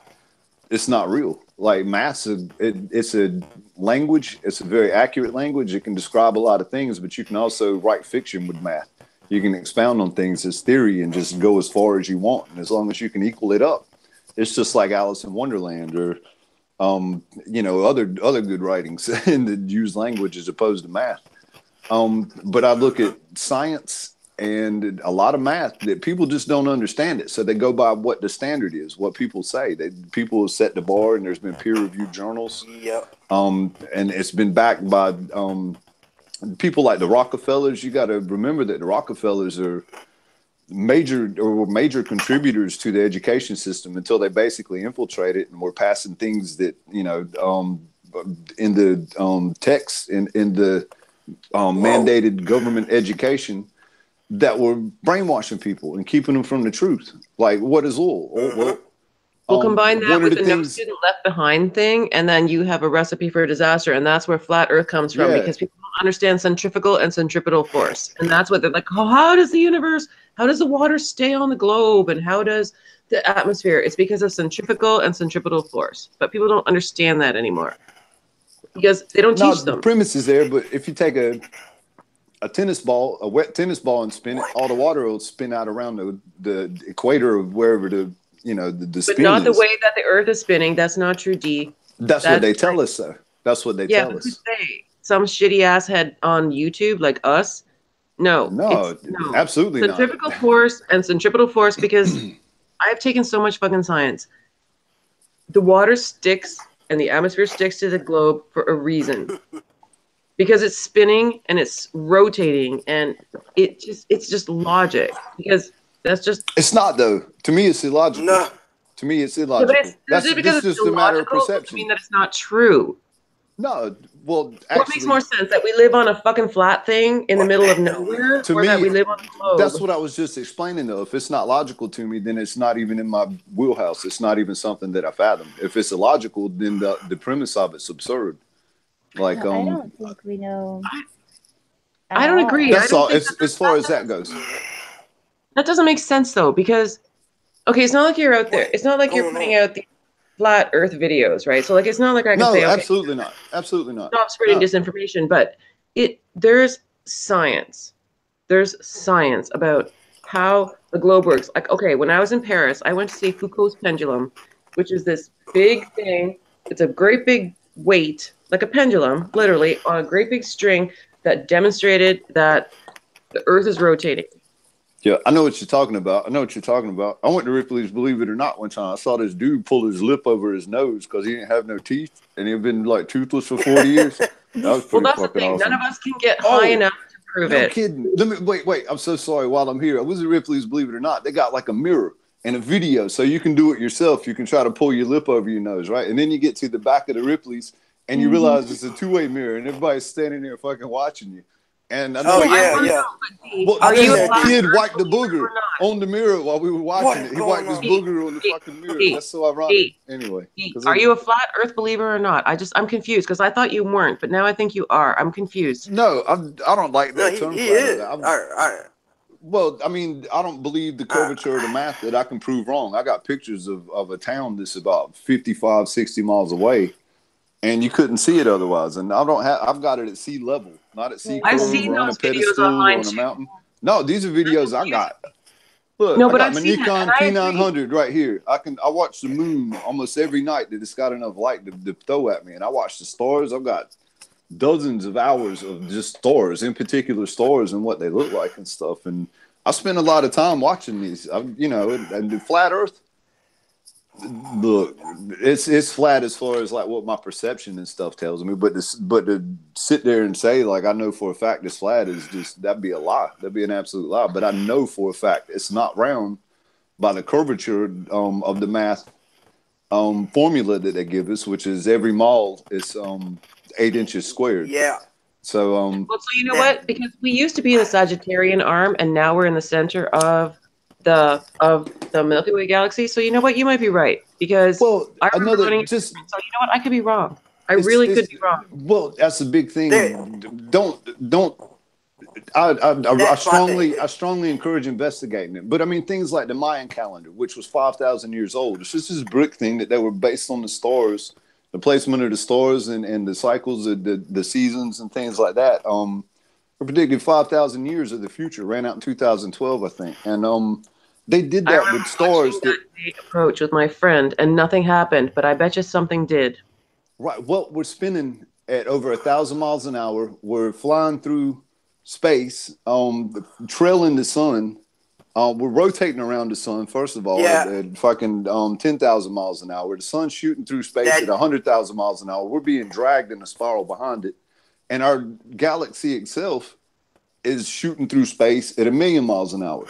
not real. Like math's it's a language. It's a very accurate language. It can describe a lot of things, but you can also write fiction with math. You can expound on things as theory and just go as far as you want. And as long as you can equal it up, it's just like Alice in Wonderland or other good writings that use language as opposed to math. But I look at science and a lot of math that people just don't understand it. So they go by what the standard is, what people say. People have set the bar, and there's been peer-reviewed journals. Yep. And it's been backed by people like the Rockefellers. You got to remember that the Rockefellers are major contributors to the education system until they basically infiltrate it and were passing things that, in the text, in the mandated government education that were brainwashing people and keeping them from the truth. Like, what is oil? We'll combine that with the no student left behind thing, and then you have a recipe for a disaster. And that's where flat Earth comes from, because people don't understand centrifugal and centripetal force. And that's what they're like, oh, how does the water stay on the globe? And how does the atmosphere? It's because of centrifugal and centripetal force. But people don't understand that anymore because they don't teach them. The premise is there, but if you take a tennis ball, a wet tennis ball, and spin it, all the water will spin out around the equator of wherever the spin. But not the way that the Earth is spinning. That's not true, D. That's what they tell us, though. That's what they tell us. Some shitty ass head on YouTube like us. No, absolutely not. Centrifugal force and centripetal force, because I've taken so much fucking science. The water sticks and the atmosphere sticks to the globe for a reason. Because it's spinning and it's rotating, and it's just logic. Because that's just... It's not, though. To me, it's illogical. No. To me, it's illogical. Yeah, that's just a matter of perception. Mean that it's not true. No, well, actually... What makes more sense? That we live on a fucking flat thing in the middle of nowhere? To or me, that we live on the globe? That's what I was just explaining, though. If it's not logical to me, then it's not even in my wheelhouse. It's not even something that I fathom. If it's illogical, then the premise of it's absurd. Like, I don't think we know. I don't agree. That's all. As far as that goes. That doesn't make sense, though, because, okay, it's not like you're out there. It's not like you're putting out the flat Earth videos, right? So, like, it's not like I can say, okay, absolutely not. Absolutely not. Stop spreading disinformation. But there's science. There's science about how the globe works. Like, okay, when I was in Paris, I went to see Foucault's pendulum, which is this big thing. It's a great big weight, like a pendulum, literally, on a great big string that demonstrated that the Earth is rotating. Yeah, I know what you're talking about. I went to Ripley's Believe It or Not one time. I saw this dude pull his lip over his nose because he didn't have no teeth, and he'd been like toothless for 40 years. That was pretty that's the thing. Awesome. None of us can get high enough to prove it. No kidding. Let me wait. I'm so sorry. While I'm here, I was at Ripley's Believe It or Not. They got like a mirror and a video, so you can do it yourself. You can try to pull your lip over your nose, right? And then you get to the back of the Ripley's, and you realize it's a two-way mirror, and everybody's standing there fucking watching you. And I know, Well, that kid wiped the booger on the mirror while we were watching it. He wiped his booger on the fucking mirror. That's so ironic. Anyway, are you a flat Earth believer or not? I'm confused because I thought you weren't, but now I think you are. I'm confused. No, I don't like that term. He is. Well, I mean, I don't believe the curvature of the math that I can prove wrong. I got pictures of a town that's about 55, 60 miles away, and you couldn't see it otherwise. And I've got it at sea level, not at sea. I've seen those videos online on a mountain. No, these are videos I got. Look, I got my Nikon P900 right here. I watch the moon almost every night that it's got enough light to throw at me, and I watch the stars. I've got dozens of hours of just stars, in particular stars, and what they look like and stuff. And I spend a lot of time watching these. And the flat Earth. Look, it's flat as far as like what my perception and stuff tells me. But to sit there and say like I know for a fact it's flat is just that'd be a lie. That'd be an absolute lie. But I know for a fact it's not round by the curvature of the math formula that they give us, which is every mile is 8 inches squared. Yeah. So well, so you know what? Because we used to be in the Sagittarian arm, and now we're in the center of the Milky Way galaxy. So you know what? You might be right, because I remember running. So you know what? I could be wrong. I really could be wrong. Well, that's the big thing. Don't. I strongly encourage investigating it. But I mean, things like the Mayan calendar, which was 5,000 years old. It's just this brick thing that they were based on the stars. The placement of the stars and the cycles of the seasons and things like that were predicted 5,000 years of the future. Ran out in 2012, I think. And they did that with stars. That approach with my friend, and nothing happened. But I bet you something did. Right. Well, we're spinning at over 1,000 miles an hour. We're flying through space, trailing the sun. We're rotating around the sun, first of all, at fucking 10,000 miles an hour. The sun's shooting through space at 100,000 miles an hour. We're being dragged in a spiral behind it. And our galaxy itself is shooting through space at 1,000,000 miles an hour.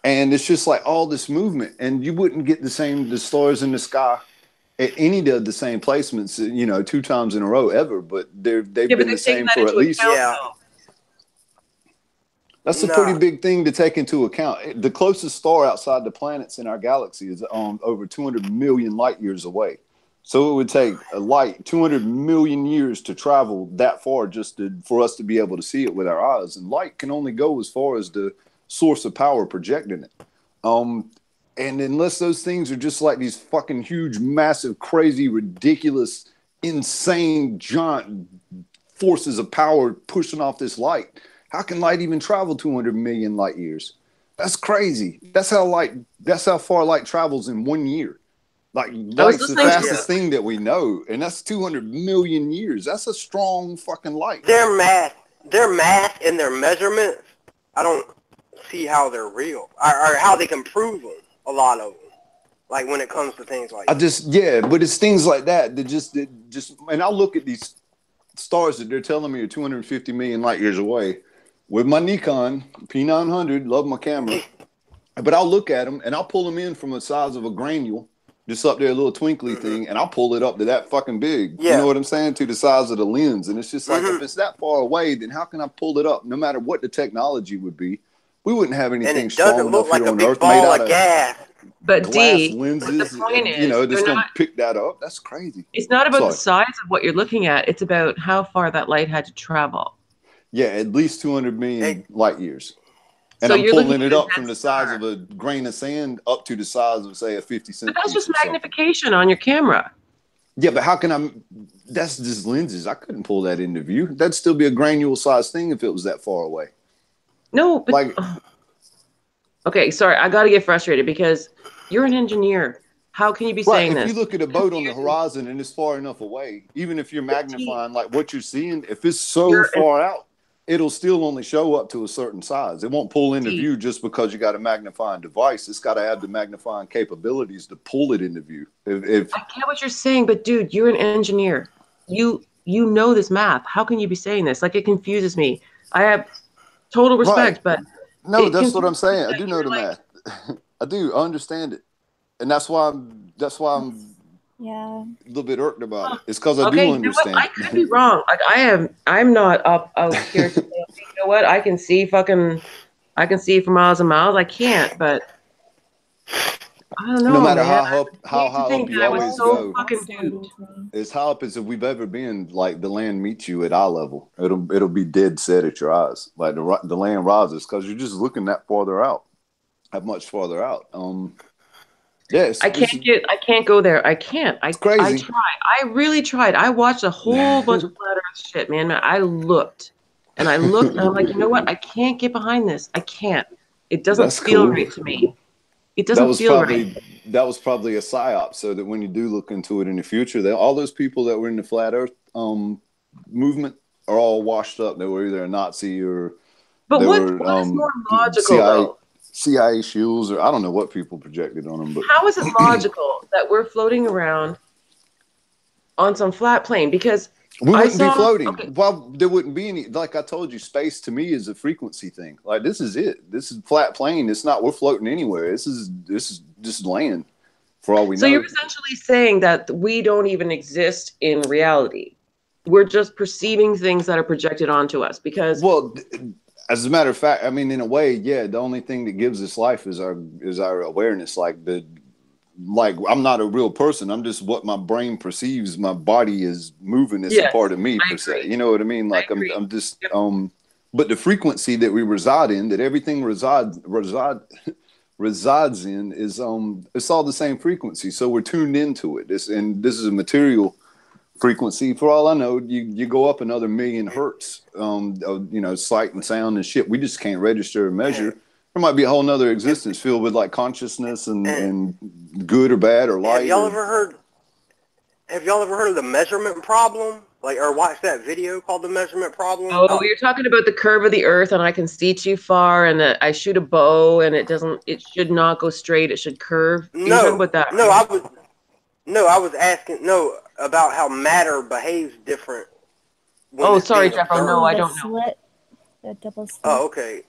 And it's just like all this movement. And you wouldn't get the stars in the sky at any of the same placements, 2 times in a row ever. But they've been the same for at least... That's a pretty big thing to take into account. The closest star outside the planets in our galaxy is over 200 million light years away. So it would take a light 200 million years to travel that far just for us to be able to see it with our eyes. And light can only go as far as the source of power projecting it. And unless those things are just like these fucking huge, massive, crazy, ridiculous, insane, giant forces of power pushing off this light, how can light even travel 200 million light years? That's crazy. That's how far light travels in 1 year. Like, light's the fastest thing that we know, and that's 200 million years. That's a strong fucking light. Their math and their measurements, I don't see how they're real, or how they can prove them, a lot of them. Like, when it comes to things like that. But it's things like that that just, and I'll look at these stars that they're telling me are 250 million light years away with my Nikon P900, love my camera, but I'll look at them and I'll pull them in from the size of a granule, just up there, a little twinkly thing, and I'll pull it up to that fucking big. Yeah. You know what I'm saying? To the size of the lens. And it's just like, if it's that far away, then how can I pull it up? No matter what the technology would be, we wouldn't have anything strong enough here on Earth made out of gas. But glass lenses. The point is, just don't pick that up. That's crazy. It's not about the size of what you're looking at. It's about how far that light had to travel. Yeah, at least 200 million light years. And so I'm pulling it up from the size of a grain of sand up to the size of, say, a 50-cent. But that's just magnification on your camera. Yeah, but how can I? That's just lenses. I couldn't pull that into view. That'd still be a granule-sized thing if it was that far away. No, but like, okay, sorry, I got to get frustrated because you're an engineer. How can you be saying this? If you look at a boat on the horizon and it's far enough away, even if you're magnifying like what you're seeing, if it's so far out, it'll still only show up to a certain size. It won't pull into view just because you got a magnifying device. It's got to have the magnifying capabilities to pull it into view. I get what you're saying, but dude, you're an engineer. You know this math. How can you be saying this? Like, it confuses me. I have total respect, but no, that's what I'm saying. I do know the math. I do. I understand it, and that's why I'm a little bit irked about it. It's because I do understand. I could be wrong. Like, I'm not up out here to say, you know what? I can see for miles and miles. I can't, but I don't know. No matter how high up you always go, fucking as high up as if we've ever been, like the land meets you at eye level. It'll be dead set at your eyes. Like the land rises because you're just looking that much farther out. Yes, I can't go there. I can't. It's crazy. I tried. I really tried. I watched a whole bunch of flat earth shit, man. I looked and I'm like, you know what? I can't get behind this. I can't. It doesn't feel right to me. It doesn't feel right. That was probably a psyop, so that when you do look into it in the future, all those people that were in the flat earth movement are all washed up. They were either a Nazi or what is more logical, CIA shields, or I don't know what people projected on them. But how is it logical that we're floating around on some flat plane? Because we wouldn't be floating. Okay. Well, there wouldn't be any. Like I told you, space to me is a frequency thing. Like, this is it. This is flat plane. It's not. We're floating anywhere. This is just land. For all we know. So you're essentially saying that we don't even exist in reality. We're just perceiving things that are projected onto us because. Well. As a matter of fact, I mean, in a way, yeah, the only thing that gives us life is our awareness. Like I'm not a real person. I'm just what my brain perceives. My body is moving. It's a part of me, per se. You know what I mean? Like I'm just, but the frequency that we reside in, that everything resides in, is it's all the same frequency. So we're tuned into it. This is a material frequency. For all I know, you go up another million hertz, sight and sound and shit. We just can't register or measure. There might be a whole nother existence filled with like consciousness and good or bad or light. Have y'all ever heard of the measurement problem? Like, or watched that video called The Measurement Problem? Oh, you're talking about the curve of the Earth, and I can see too far, and that I shoot a bow, and it should not go straight. It should curve. You're talking about that, right? I was asking about how matter behaves different. Sorry, Jeff. No, I don't know. The double slit. Oh, okay.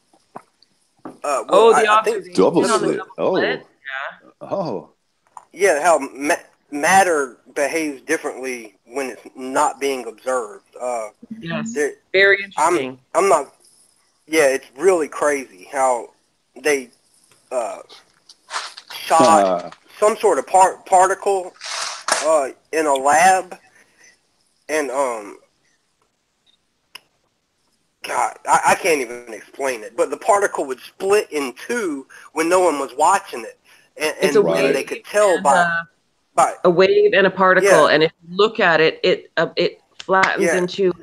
Double slit. Yeah. Oh. Yeah, how matter behaves differently when it's not being observed. Yes. Very interesting. I'm Yeah, it's really crazy how they shot some sort of particle in a lab, and God, I can't even explain it. But the particle would split in two when no one was watching it, and they could tell by a wave and a particle. And if you look at it, it flattens into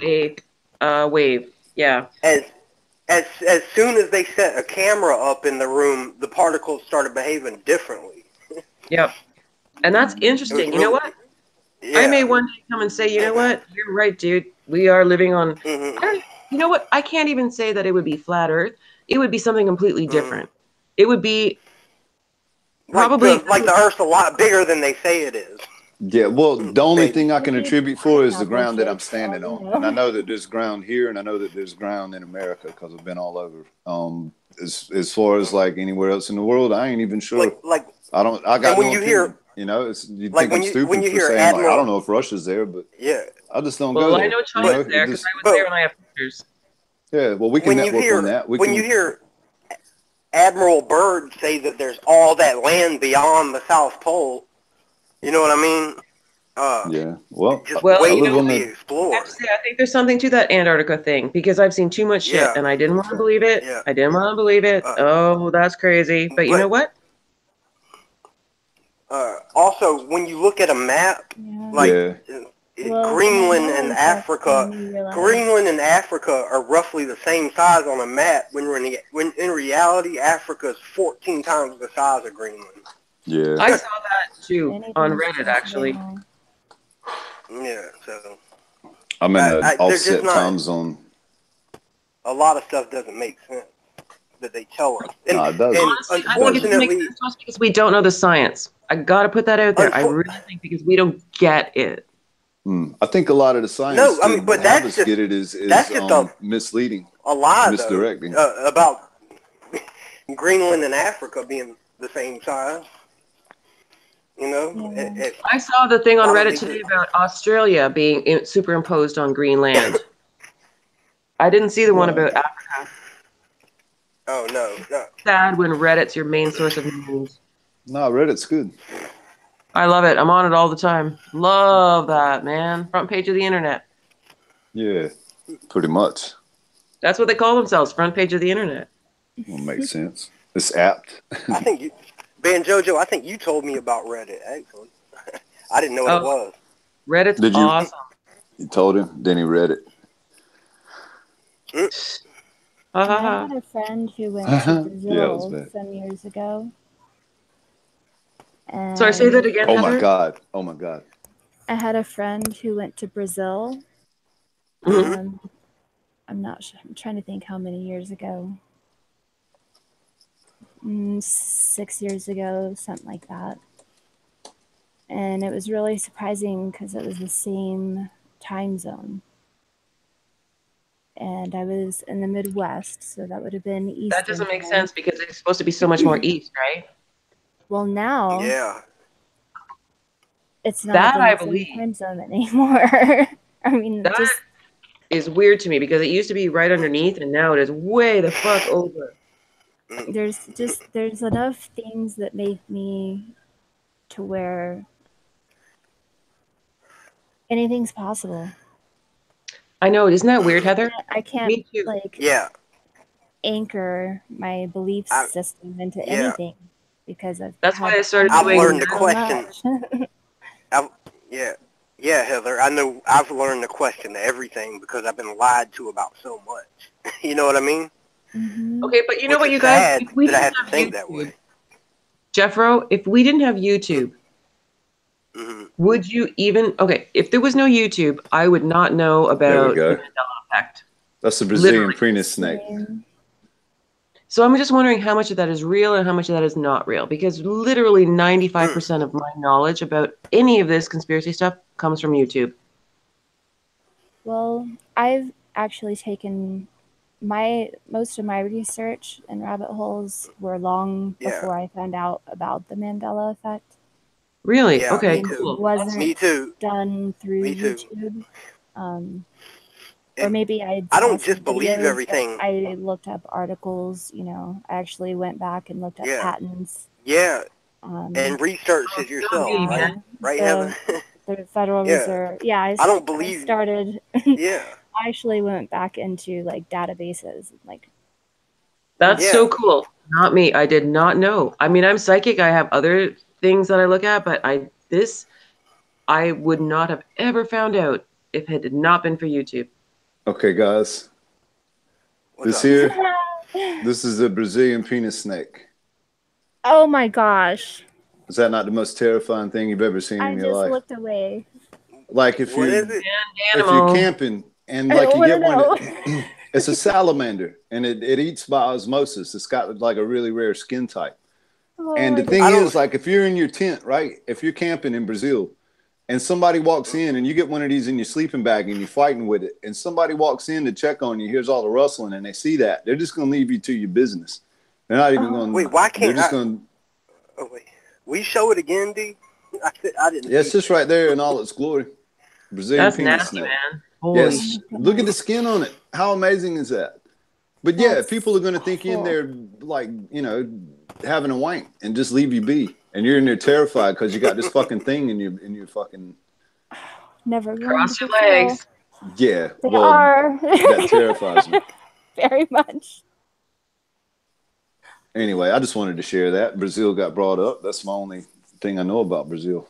a wave. Yeah. As soon as they set a camera up in the room, the particles started behaving differently. Yep. And that's interesting. You know what? Yeah. I may one day come and say, you know what? You're right, dude. We are living on. You know what? I can't even say that it would be flat Earth. It would be something completely different. It would be probably like the Earth's a lot bigger than they say it is. Yeah, well, the only thing I can attribute for is the ground that I'm standing on. And I know that there's ground here, and I know that there's ground in America because I've been all over. As far as like anywhere else in the world, I ain't even sure. I got no opinion. You know, you think I'm stupid for saying like, I don't know if Russia's there, but I just don't go there. Well, I know China's there because I was there when I have pictures. Yeah, well, we can network on that. When you hear Admiral Byrd say that there's all that land beyond the South Pole, you know what I mean? Yeah. Well, waiting to be explored. Actually, I think there's something to that Antarctica thing because I've seen too much shit and I didn't want to believe it. Yeah. I didn't want to believe it. Oh, that's crazy. But you know what? Also, when you look at a map, Greenland and Africa, are roughly the same size on a map. When in reality, Africa is 14 times the size of Greenland. Yeah, I saw that too on Reddit actually. Yeah, so I'm in an offset time zone. A lot of stuff doesn't make sense that they tell us. No, it doesn't. Honestly, I think it doesn't make sense to us because we don't know the science. I gotta put that out there. I really think because we don't get it. I think a lot of the science but that's just, get it is misleading. A lot misdirecting about Greenland and Africa being the same size. You know, I saw the thing on Reddit today about Australia being superimposed on Greenland. I didn't see the one about Africa. Oh no. Sad when Reddit's your main source of news. No, Reddit's good. I love it. I'm on it all the time. Love that, man. Front page of the internet. Yeah, pretty much. That's what they call themselves, front page of the internet. Well, makes sense. It's apt. I think Banjojo, I think you told me about Reddit, actually. I didn't know what it was. Reddit's awesome. You told him, then he read it. I had a friend who went to Brazil some years ago. And sorry, say that again. Oh my God. I had a friend who went to Brazil. I'm not sure. I'm trying to think how many years ago. 6 years ago, something like that. And it was really surprising because it was the same time zone. And I was in the Midwest, so that would have been east. That doesn't make sense because it's supposed to be so much more east, right? Well, now it's not that I the believe same time zone anymore. I mean, that is weird to me because it used to be right underneath, and now it is way the fuck over. There's enough things that make me to where anything's possible. I know. Isn't that weird, Heather? I can't anchor my belief system into anything because that's why I started I've doing learned to question. Heather. I know I've learned to question everything because I've been lied to about so much. You know what I mean? Mm-hmm. Okay, but you know what, you guys? If we didn't have to think that way. Jeffro, if we didn't have YouTube, would you even? Okay, if there was no YouTube, I would not know about the Mandela effect. That's the Brazilian penis snake. So I'm just wondering how much of that is real and how much of that is not real, because literally 95% of my knowledge about any of this conspiracy stuff comes from YouTube. Well, I've actually taken most of my research and rabbit holes were long before I found out about the Mandela effect. Really? Yeah, okay, cool. It wasn't me too. done through me YouTube. Too. Or maybe I don't just believe everything. I looked up articles, you know. I actually went back and looked up patents. Yeah. And researched it yourself, right? Right, Heather? The Federal Reserve. Yeah, I don't believe. I started. Yeah. I actually went back into like databases, like. That's so cool. Not me. I did not know. I mean, I'm psychic. I have other things that I look at, but I would not have ever found out if it had not been for YouTube. Okay, guys. This is a Brazilian penis snake. Oh my gosh. Is that not the most terrifying thing you've ever seen in your life? I just looked away. Like if you're camping and like you get one, it's a salamander and it eats by osmosis. It's got like a really rare skin type. Oh, and the thing is, like if you're in your tent, right? If you're camping in Brazil and somebody walks in and you get one of these in your sleeping bag and you're fighting with it and somebody walks in to check on you, hears all the rustling and they see that, they're just going to leave you to your business. They're not even going to. Wait, why can't they're just going to. Oh, wait. Will you show it again, D? I didn't. Yeah, it's just right there in all its glory. Brazilian penis snake. Man. Yes, look at the skin on it. How amazing is that? But yeah, people are going to think you're in there like, you know, having a wank and just leave you be. And you're in there terrified because you got this fucking thing in your fucking. Never cross your legs. Yeah, they are. That terrifies me very much. Anyway, I just wanted to share that. Brazil got brought up. That's my only thing I know about Brazil.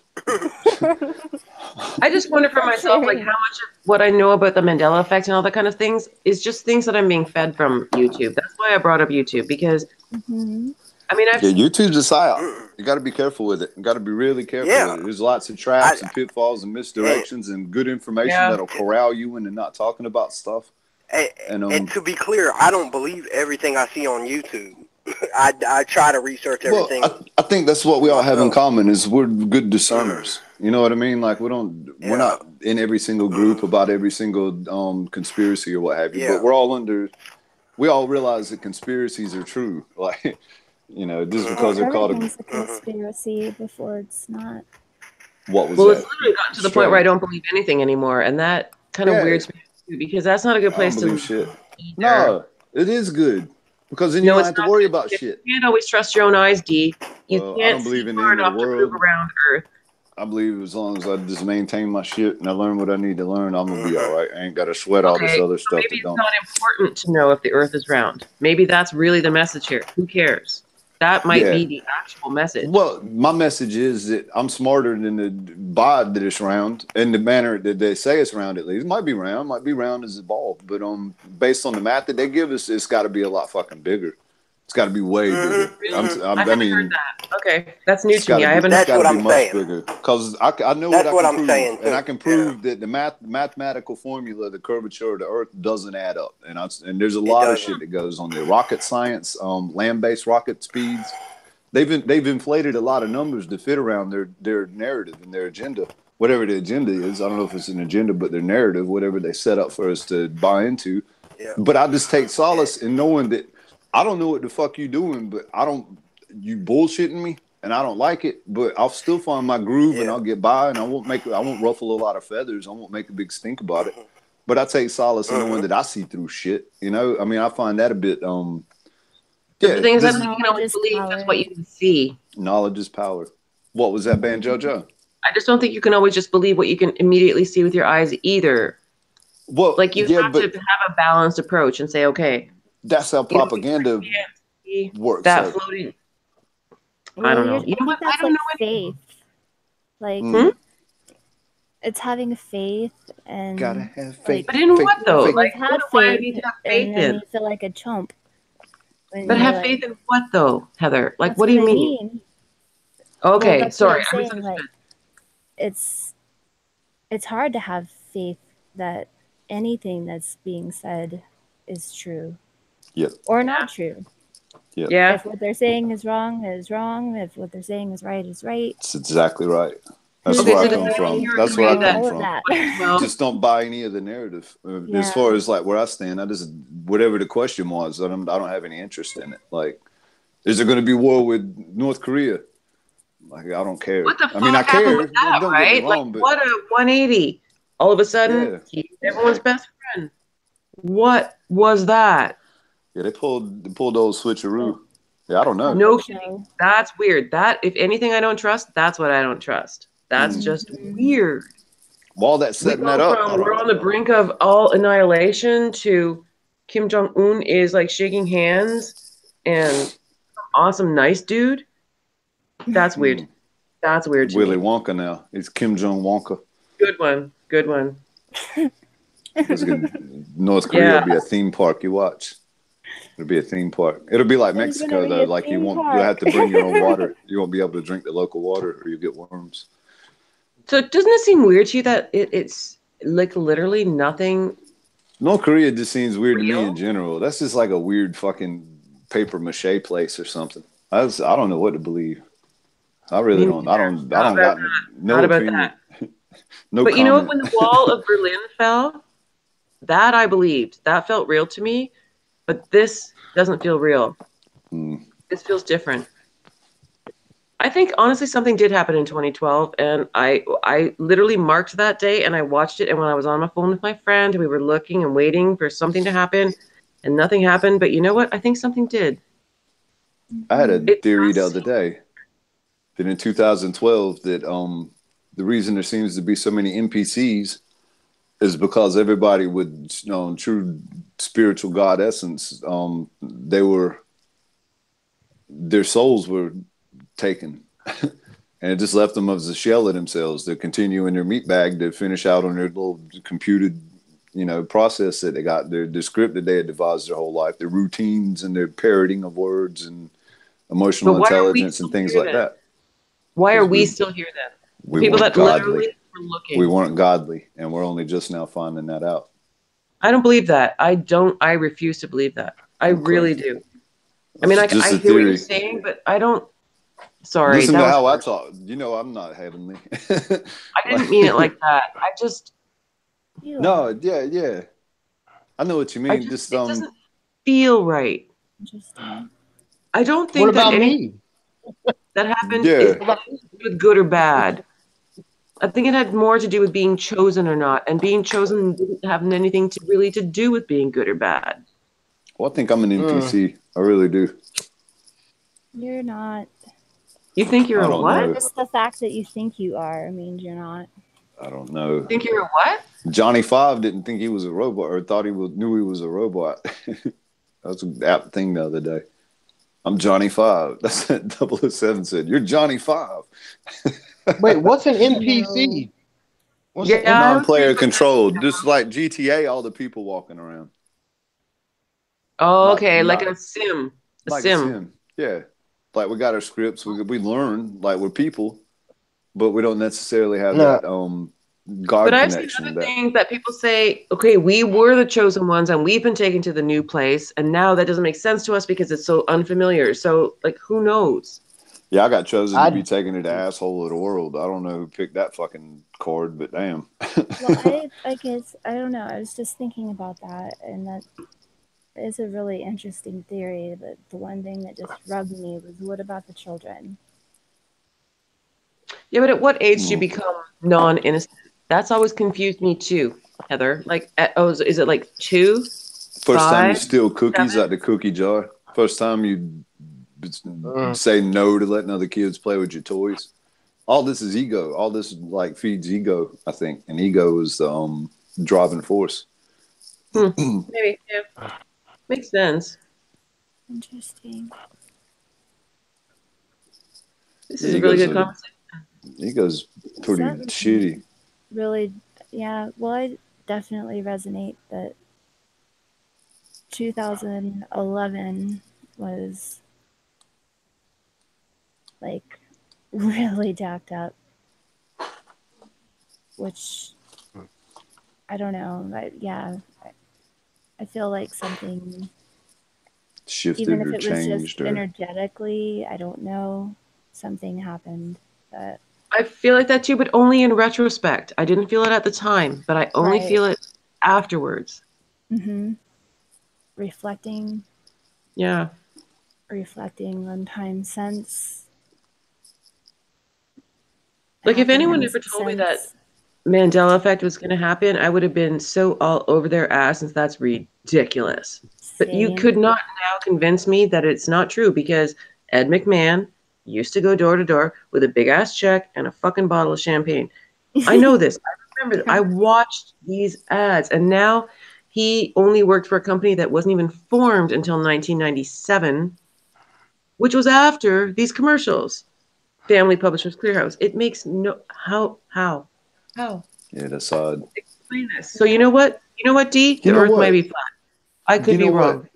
I just wonder for myself, like how much of what I know about the Mandela effect and all that kind of things is just things that I'm being fed from YouTube. That's why I brought up YouTube because, I mean, YouTube's a psyop. You got to be careful with it. You got to be really careful with it. There's lots of traps and pitfalls and misdirections and good information that'll corral you into not talking about stuff. And to be clear, I don't believe everything I see on YouTube. I try to research everything. Well, I think that's what we all have in common is we're good discerners. You know what I mean? Like we're not in every single group about every single conspiracy or what have you. But we all realize that conspiracies are true. Like, you know, just because they're called a conspiracy before it's not. What was that? Well, it's literally gotten to the point where I don't believe anything anymore, and that kind of weirds me too because that's not a good place to shit. No, it is good. Because then you don't have to worry about shit. You can't always trust your own eyes, D. You can't I don't believe in the end of the world. Around Earth. I believe as long as I just maintain my shit and I learn what I need to learn, I'm going to be all right. I ain't got to sweat all this other stuff. Maybe it's not important to know if the Earth is round. Maybe that's really the message here. Who cares? That might be the actual message. Well, my message is that I'm smarter than the bod that it's round in the manner that they say it's round at least. It might be round as a ball. But based on the math that they give us, it's got to be a lot fucking bigger. It's got to be way bigger. I haven't heard that. Okay, that's new to me. I haven't. That's what I'm saying. Because I know what I can prove, and I can prove that the mathematical formula, the curvature of the Earth, doesn't add up. And there's a lot of shit that goes on there. Rocket science, land-based rocket speeds. They've inflated a lot of numbers to fit around their narrative and their agenda. Whatever the agenda is, I don't know if it's an agenda, but their narrative, whatever they set up for us to buy into. Yeah. But I just take solace in knowing that. I don't know what the fuck you doing, but you bullshitting me and I don't like it, but I'll still find my groove and I'll get by and I won't ruffle a lot of feathers. I won't make a big stink about it, but I take solace in knowing that I see through shit. You know, I mean, I find that a bit, the thing is, you can always believe that's what you can see. Knowledge is power. What was that band, JoJo? I just don't think you can always just believe what you can immediately see with your eyes either. Well, like you have to have a balanced approach and say, okay. That's how propaganda works. That floating. I don't know. You know what? I don't know. Faith. Like, it's having faith and. Gotta have faith. But in what though? Like, have faith, and then you feel like a chump. But have faith in what though, Heather? Like, what do you mean? Okay, well, sorry. Like, it's hard to have faith that anything that's being said is true. Yep. Or not true. Yep. Yeah. If what they're saying is wrong, is wrong. If what they're saying is right, is right. It's exactly right. That's where I come from. That's where I come from. Just don't buy any of the narrative. As far as like where I stand, I just whatever the question was, I don't have any interest in it. Like, is there going to be war with North Korea? Like, I don't care. What the fuck I care. With that, don't right? Get me wrong, like, what a 180! All of a sudden, he's everyone's best friend. What was that? Yeah, they pulled the old switcheroo. Yeah, I don't know. No, that's weird. That, if anything I don't trust, that's what I don't trust. That's just weird. While that's setting that up, we're on the brink of all annihilation to Kim Jong-un is like shaking hands and awesome, nice dude. That's weird. That's weird to Willy me. Wonka now. It's Kim Jong Wonka. Good one. Good one. North Korea will be a theme park. You watch. It'll be a theme park. It'll be like Mexico though. Like you'll have to bring your own water. You won't be able to drink the local water, or you get worms. So doesn't it seem weird to you that it's like literally nothing? North Korea just seems weird to me in general. That's just like a weird fucking paper mache place or something. I don't know what to believe. I really don't. I don't got no opinion. No but comment. You know what? When the wall of Berlin fell, that I believed. That felt real to me. But this doesn't feel real. This feels different. I think honestly something did happen in 2012, and I literally marked that day and I watched it. And when I was on my phone with my friend, we were looking and waiting for something to happen, and nothing happened. But you know what? I think something did. I had a theory the other day that in 2012 that the reason there seems to be so many NPCs is because everybody with true spiritual God essence, their souls were taken, and it just left them as a shell of themselves. They continue in their meat bag to finish out on their little computed, process that they got, their script that they had devised their whole life, their routines and their parroting of words and emotional intelligence and things like that. Why are we still here then? People that literally were looking. We weren't godly, and we're only just now finding that out. I don't believe that. I refuse to believe that. I really do. I mean, I hear what you're saying, but I don't. Sorry. Listen to how I talk. I'm not heavenly. I didn't mean it like that. I just. No, yeah. I know what you mean. It doesn't feel right. Interesting. I don't think that anything that happened is with good or bad. I think it had more to do with being chosen or not, and being chosen didn't have anything to do with being good or bad. Well, I think I'm an NPC. I really do. You're not. You think you're a what? Just the fact that you think you are means you're not. I don't know. You think you're a what? Johnny Five didn't think he was a robot, or thought knew he was a robot. That's an apt thing the other day. I'm Johnny Five. That's what 007 said. You're Johnny Five. Wait, what's an NPC? Non-player controlled, just like GTA. All the people walking around. Oh, okay, like a sim. A sim. Yeah, like we got our scripts. We learn like we're people, but we don't necessarily have that God but connection. I've seen other things that people say, okay, we were the chosen ones and we've been taken to the new place, and now that doesn't make sense to us because it's so unfamiliar. So, like, who knows? Yeah, I got chosen to be taken to the asshole of the world. I don't know who picked that fucking card, but damn. Well, I guess, I don't know. I was just thinking about that, and that is a really interesting theory, but the one thing that just rubbed me was, what about the children? Yeah, but at what age do you become non-innocent? That's always confused me too, Heather. Like, is it like 2? First time you steal cookies out the cookie jar. First time you say no to letting other kids play with your toys. All this is ego. All this like feeds ego, I think, and ego is the driving force. Maybe, yeah, makes sense. Interesting. This is a really good conversation. Ego's pretty shitty. Really, yeah. Well, I definitely resonate that 2011 was like really jacked up, which I don't know. I feel like something shifted, even if or it was changed, just energetically, I don't know, something happened that. I feel like that too, but only in retrospect. I didn't feel it at the time, but I only feel it afterwards. Mm-hmm. Reflecting. Yeah. Reflecting on time since. Like if anyone ever told me that Mandela effect was going to happen, I would have been so all over their ass, since that's ridiculous. But you could not now convince me that it's not true, because Ed McMahon used to go door to door with a big ass check and a fucking bottle of champagne. I know this. I remember. I watched these ads, and now he only worked for a company that wasn't even formed until 1997, which was after these commercials. Family Publishers Clearhouse. It makes no how. Yeah, that's odd. Explain this. So you know what? D? The Earth might be flat. I could be wrong.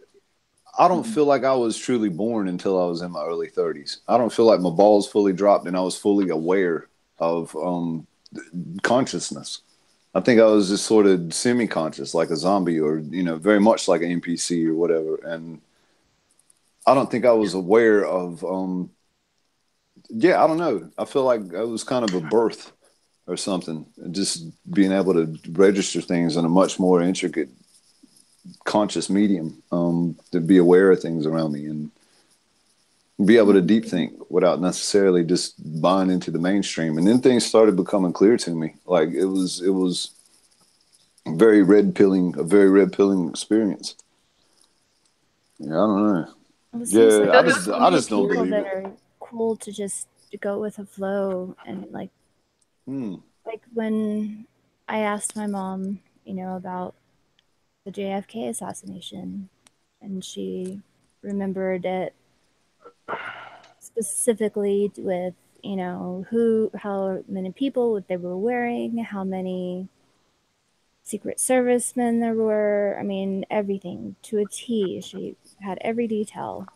I don't feel like I was truly born until I was in my early 30s. I don't feel like my balls fully dropped and I was fully aware of consciousness. I think I was just sort of semi-conscious, like a zombie, or very much like an NPC or whatever. And I don't think I was aware of. I don't know. I feel like it was kind of a birth or something. Just being able to register things in a much more intricate, conscious medium, to be aware of things around me and be able to deep think without necessarily just buying into the mainstream. And then things started becoming clear to me. Like it was a very red pilling experience. Yeah, I don't know. Yeah, I just don't believe it. Are cool to just go with the flow, and like when I asked my mom, about the JFK assassination, and she remembered it specifically with how many people what they were wearing, how many Secret Servicemen there were. I mean, everything to a T. She had every detail.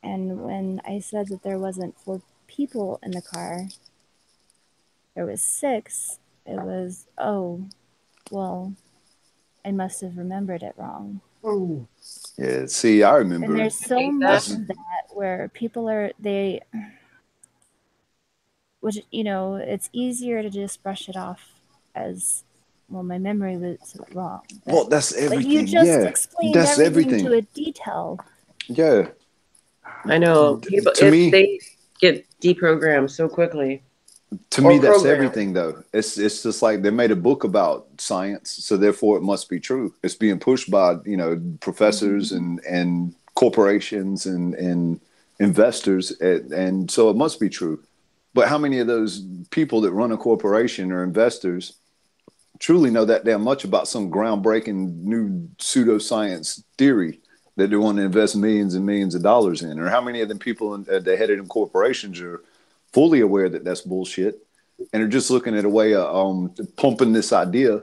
And when I said that there wasn't 4 people in the car, there was 6. It was, oh, well, I must have remembered it wrong. Oh. Yeah, see, I remember. And there's so much of that where people which, it's easier to just brush it off as, well, my memory was wrong. But, well, that's everything. You just explained everything to a detail. Yeah. I know. They get deprogrammed so quickly. To me, that's everything, though. It's just like they made a book about science, so therefore it must be true. It's being pushed by professors and corporations and investors, and so it must be true. But how many of those people that run a corporation or investors truly know that damn much about some groundbreaking new pseudoscience theory that they want to invest millions and millions of dollars in? Or how many of them people at the head of them corporations are fully aware that that's bullshit and are just looking at a way of pumping this idea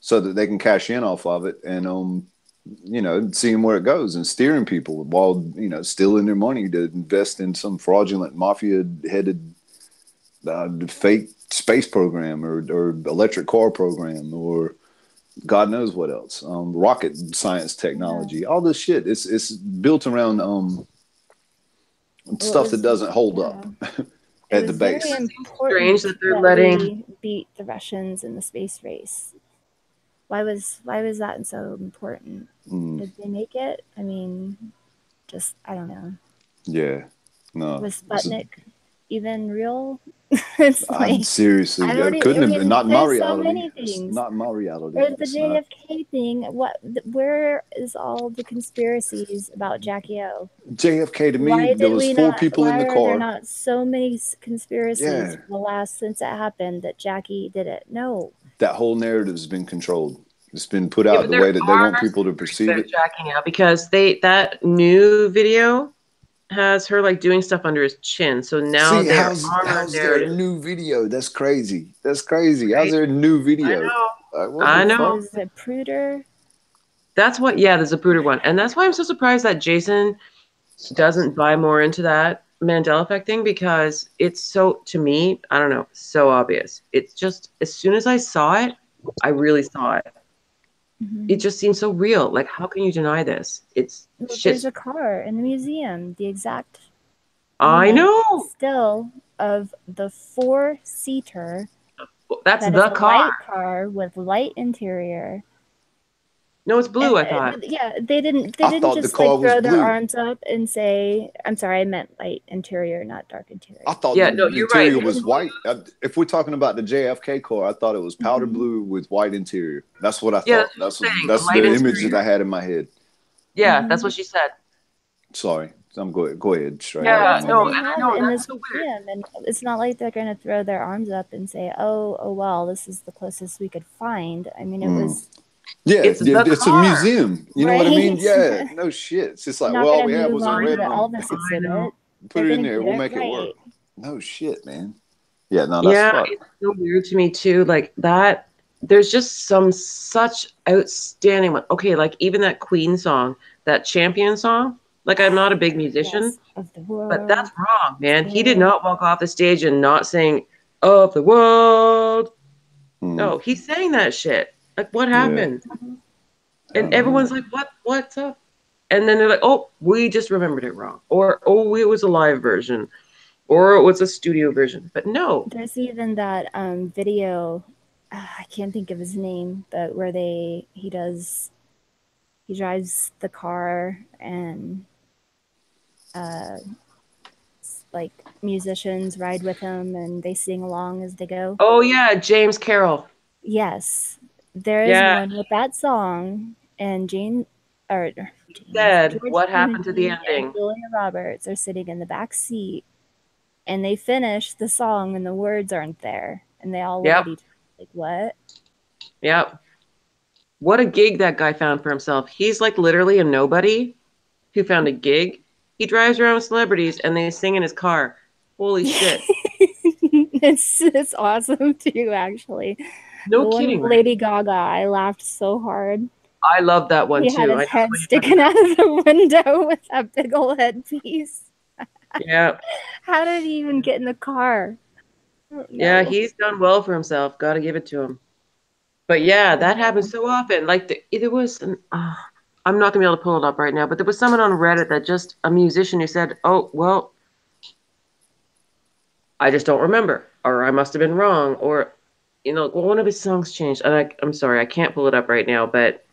so that they can cash in off of it and, seeing where it goes and steering people while, stealing their money to invest in some fraudulent mafia-headed fake space program or electric car program or God knows what else, rocket science technology, all this shit. It's built around stuff that doesn't hold up at the base. It's strange that they're letting beat the Russians in the space race. Why was that so important? Did they make it? I mean, just I don't know. Yeah, no. Was Sputnik even real? Seriously, couldn't have been. Not in my reality. Not in my reality. Or the JFK thing. Where is all the conspiracies about Jackie O? JFK to me, there was 4 people in the car. Why are there not so many conspiracies since it happened that Jackie did it? No. That whole narrative has been controlled. It's been put out the way that they want people to perceive it. Jackie now, because that new video has her doing stuff under his chin. So now how's there a new video? That's crazy. How's there a new video? I know. Is it Zapruder? That's what. Yeah, the Zapruder one, and that's why I'm so surprised that Jason doesn't buy more into that Mandela effect thing, because it's so, to me, I don't know, so obvious. It's just as soon as I saw it, I really saw it. It just seems so real. Like, how can you deny this? It's shit. There's a car in the museum, the exact I know still of the 4-seater. That's the car. Light car with light interior. No, it's blue. I thought. Yeah, they didn't just like throw their arms up and say, "I'm sorry, I meant light interior, not dark interior." I thought the interior was white. If we're talking about the JFK car, I thought it was powder blue with white interior. That's what I thought. That's the image that I had in my head. Yeah, that's what she said. Sorry, go ahead. Yeah, no, that's so weird. And it's not like they're going to throw their arms up and say, "Oh, well, this is the closest we could find." I mean, it was. Yeah, it's a museum. You know what I mean? Yeah, no shit. It's just like, well, all we had was a red one. Put it in there. We'll make it work. No shit, man. Yeah, no, that's fucked. It's so weird to me too. Like that, there's just such outstanding one. Okay, like even that Queen song, that Champion song. Like I'm not a big musician, but that's wrong, man. He did not walk off the stage and not sing "Of the World." No, he sang that shit. Like, what happened? Yeah. And everyone's like, what's up? And then they're like, oh, we just remembered it wrong. Or, oh, it was a live version. Or it was a studio version. But no. There's even that video, I can't think of his name, but where he drives the car and like musicians ride with him and they sing along as they go. Oh, yeah, James Carroll. Yes. There is one with that song, and George what happened to the ending? Julia Roberts are sitting in the back seat, and they finish the song, and the words aren't there, and they all look at each other like, "What?" Yep. What a gig that guy found for himself. He's like literally a nobody who found a gig. He drives around with celebrities, and they sing in his car. Holy shit! It's awesome too, actually. No kidding. Lady Gaga, I laughed so hard. I love that one too. He had his head sticking out of the window with that big old headpiece. Yeah. How did he even get in the car? Yeah, he's done well for himself. Got to give it to him. But yeah, that happens so often. Like there was, I'm not gonna be able to pull it up right now, but there was someone on Reddit that just a musician who said, "Oh, well, I just don't remember, or I must have been wrong, or." You know, one of his songs changed, and I'm sorry, I can't pull it up right now, but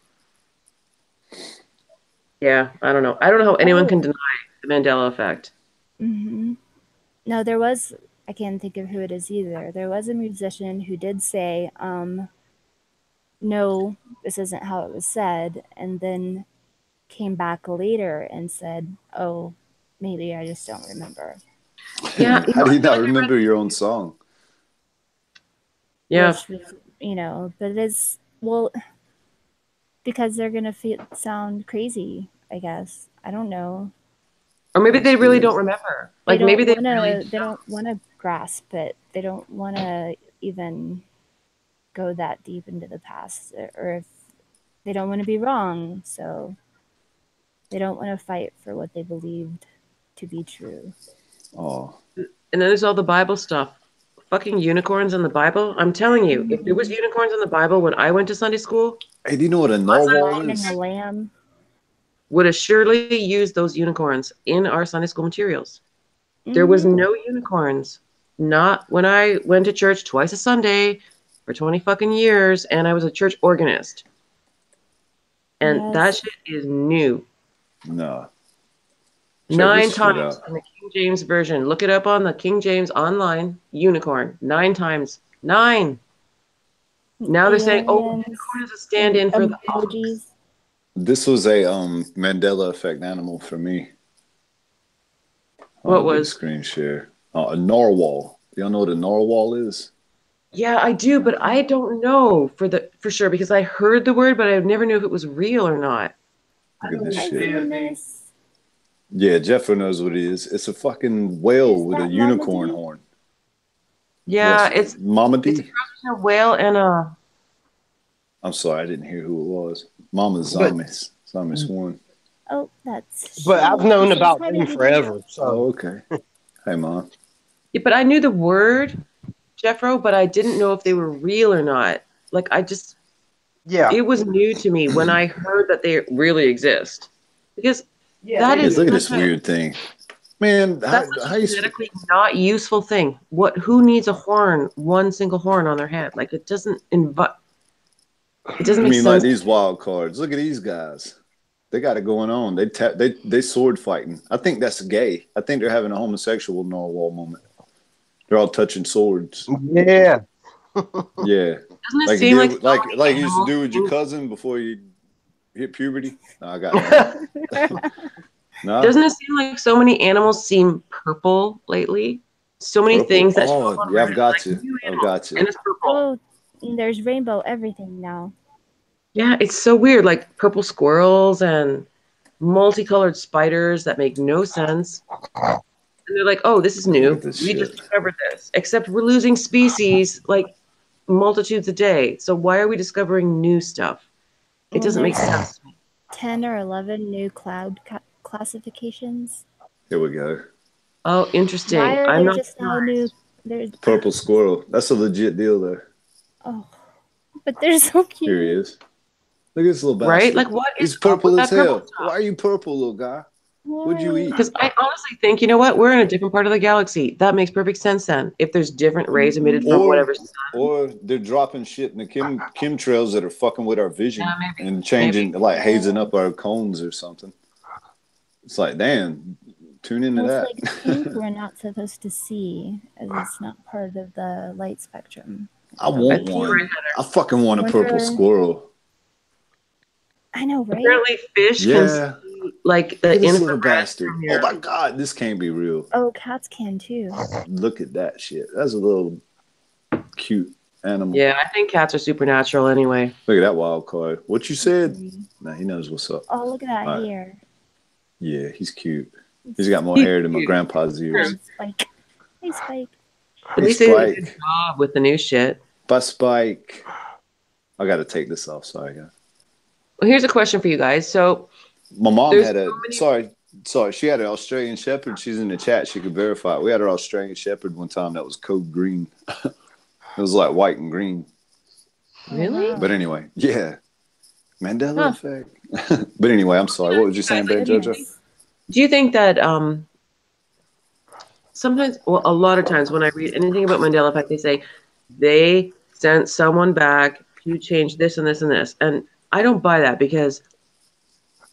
yeah, I don't know. I don't know how anyone can deny the Mandela effect. Mm-hmm. No, I can't think of who it is either. There was a musician who did say, no, this isn't how it was said, and then came back later and said, oh, maybe I just don't remember. Yeah. How do you not remember your own song? Yeah. Which, but it is, because they're going to sound crazy, I guess. I don't know. Or maybe they really don't remember. Like maybe they don't want to grasp it. They don't want to even go that deep into the past, or if they don't want to be wrong, so they don't want to fight for what they believed to be true. Oh. And then there's all the Bible stuff. Fucking unicorns in the Bible. I'm telling you, if there was unicorns in the Bible when I went to Sunday school, hey, do you know what a narwhal is? A lamb. Would have surely used those unicorns in our Sunday school materials. There was no unicorns. Not when I went to church twice a Sunday for 20 fucking years, and I was a church organist. And that shit is new. No. 9 times in the King James version. Look it up on the King James online. Unicorn. 9 times. 9. Now they're saying, oh, unicorn is a stand-in for the emojis. This was a Mandela effect animal for me. What was? Screen share. A narwhal. Y'all know what a narwhal is? Yeah, I do, but I don't know for sure because I heard the word, but I never knew if it was real or not. Look at this shit. Yeah, Jeffro knows what it is. It's a fucking whale with a unicorn horn. Yeah, it's Mama D. It's a whale and a. I'm sorry, I didn't hear who it was. Mama Zamis. Zamis one. Oh, that's. But I've known about them forever. So okay. Hey, Mom. Yeah, but I knew the word, Jeffro, but I didn't know if they were real or not. Like I just. Yeah. It was new to me when I heard that they really exist, because. Yeah, that is. Look at this weird thing, man. That's a genetically not useful thing. Who needs a horn? One single horn on their head, like it doesn't invite. It doesn't make sense. Like these wild cards. Look at these guys. They got it going on. They sword fighting. I think that's gay. I think they're having a homosexual Narwhal moment. They're all touching swords. Yeah. Yeah. Doesn't it seem like you used to do with your cousin before you hit puberty? No, I got that. No? Doesn't it seem like so many animals seem purple lately? So many things that I've got you. I've got you. And it's purple. Oh, there's rainbow everything now. Yeah, it's so weird. Like purple squirrels and multicolored spiders that make no sense. And they're like, oh, this is new. We just discovered this. Except we're losing species like multitudes a day. So why are we discovering new stuff? It doesn't make sense. 10 or 11 new cloud classifications. Here we go. Oh, interesting. Why are there just now new? There's purple squirrel. That's a legit deal there. Oh, but they're so cute. Here he is. Look at this little bastard. Right? Like, what is He's purple as hell. Why are you purple, little guy? What'd you eat? Because I honestly think, you know what? We're in a different part of the galaxy. That makes perfect sense then. If there's different rays emitted from whatever sun. Or they're dropping shit in the chemtrails that are fucking with our vision and changing, like hazing up our cones or something. It's like, damn, tune into that. Like pink we're not supposed to see, as it's not part of the light spectrum. I want one. I fucking want a purple squirrel. I know, right? Apparently fish can see, like, the little bastard. Oh my God, this can't be real. Oh, cats can too. Look at that shit. That's a little cute animal. Yeah, I think cats are supernatural anyway. Look at that wild card. What you said? Nah, he knows what's up. Oh, look at that hair. Yeah, he's cute. He's got more hair than my grandpa's ears. Spike. Hey, Spike. At least they did a good job with the new shit. But Spike. I got to take this off. Sorry, guys. Well, here's a question for you guys. So, my mom had sorry, she had an Australian Shepherd. She's in the chat. She could verify it. We had an Australian Shepherd one time that was code green. It was like white and green. Really? But anyway, yeah. Mandela effect. But anyway, I'm sorry. What was you saying, Ben Jojo? Do you think that sometimes, well, a lot of times when I read anything about Mandela effect, they say they sent someone back to change this and this and this. And I don't buy that because,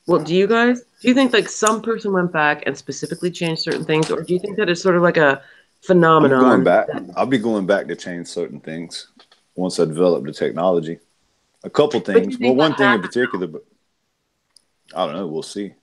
well, do you guys? Do you think like some person went back and specifically changed certain things? Or do you think that it's sort of like a phenomenon? I'll be going back to change certain things once I develop the technology. A couple things. Well, one thing in particular, but I don't know. We'll see.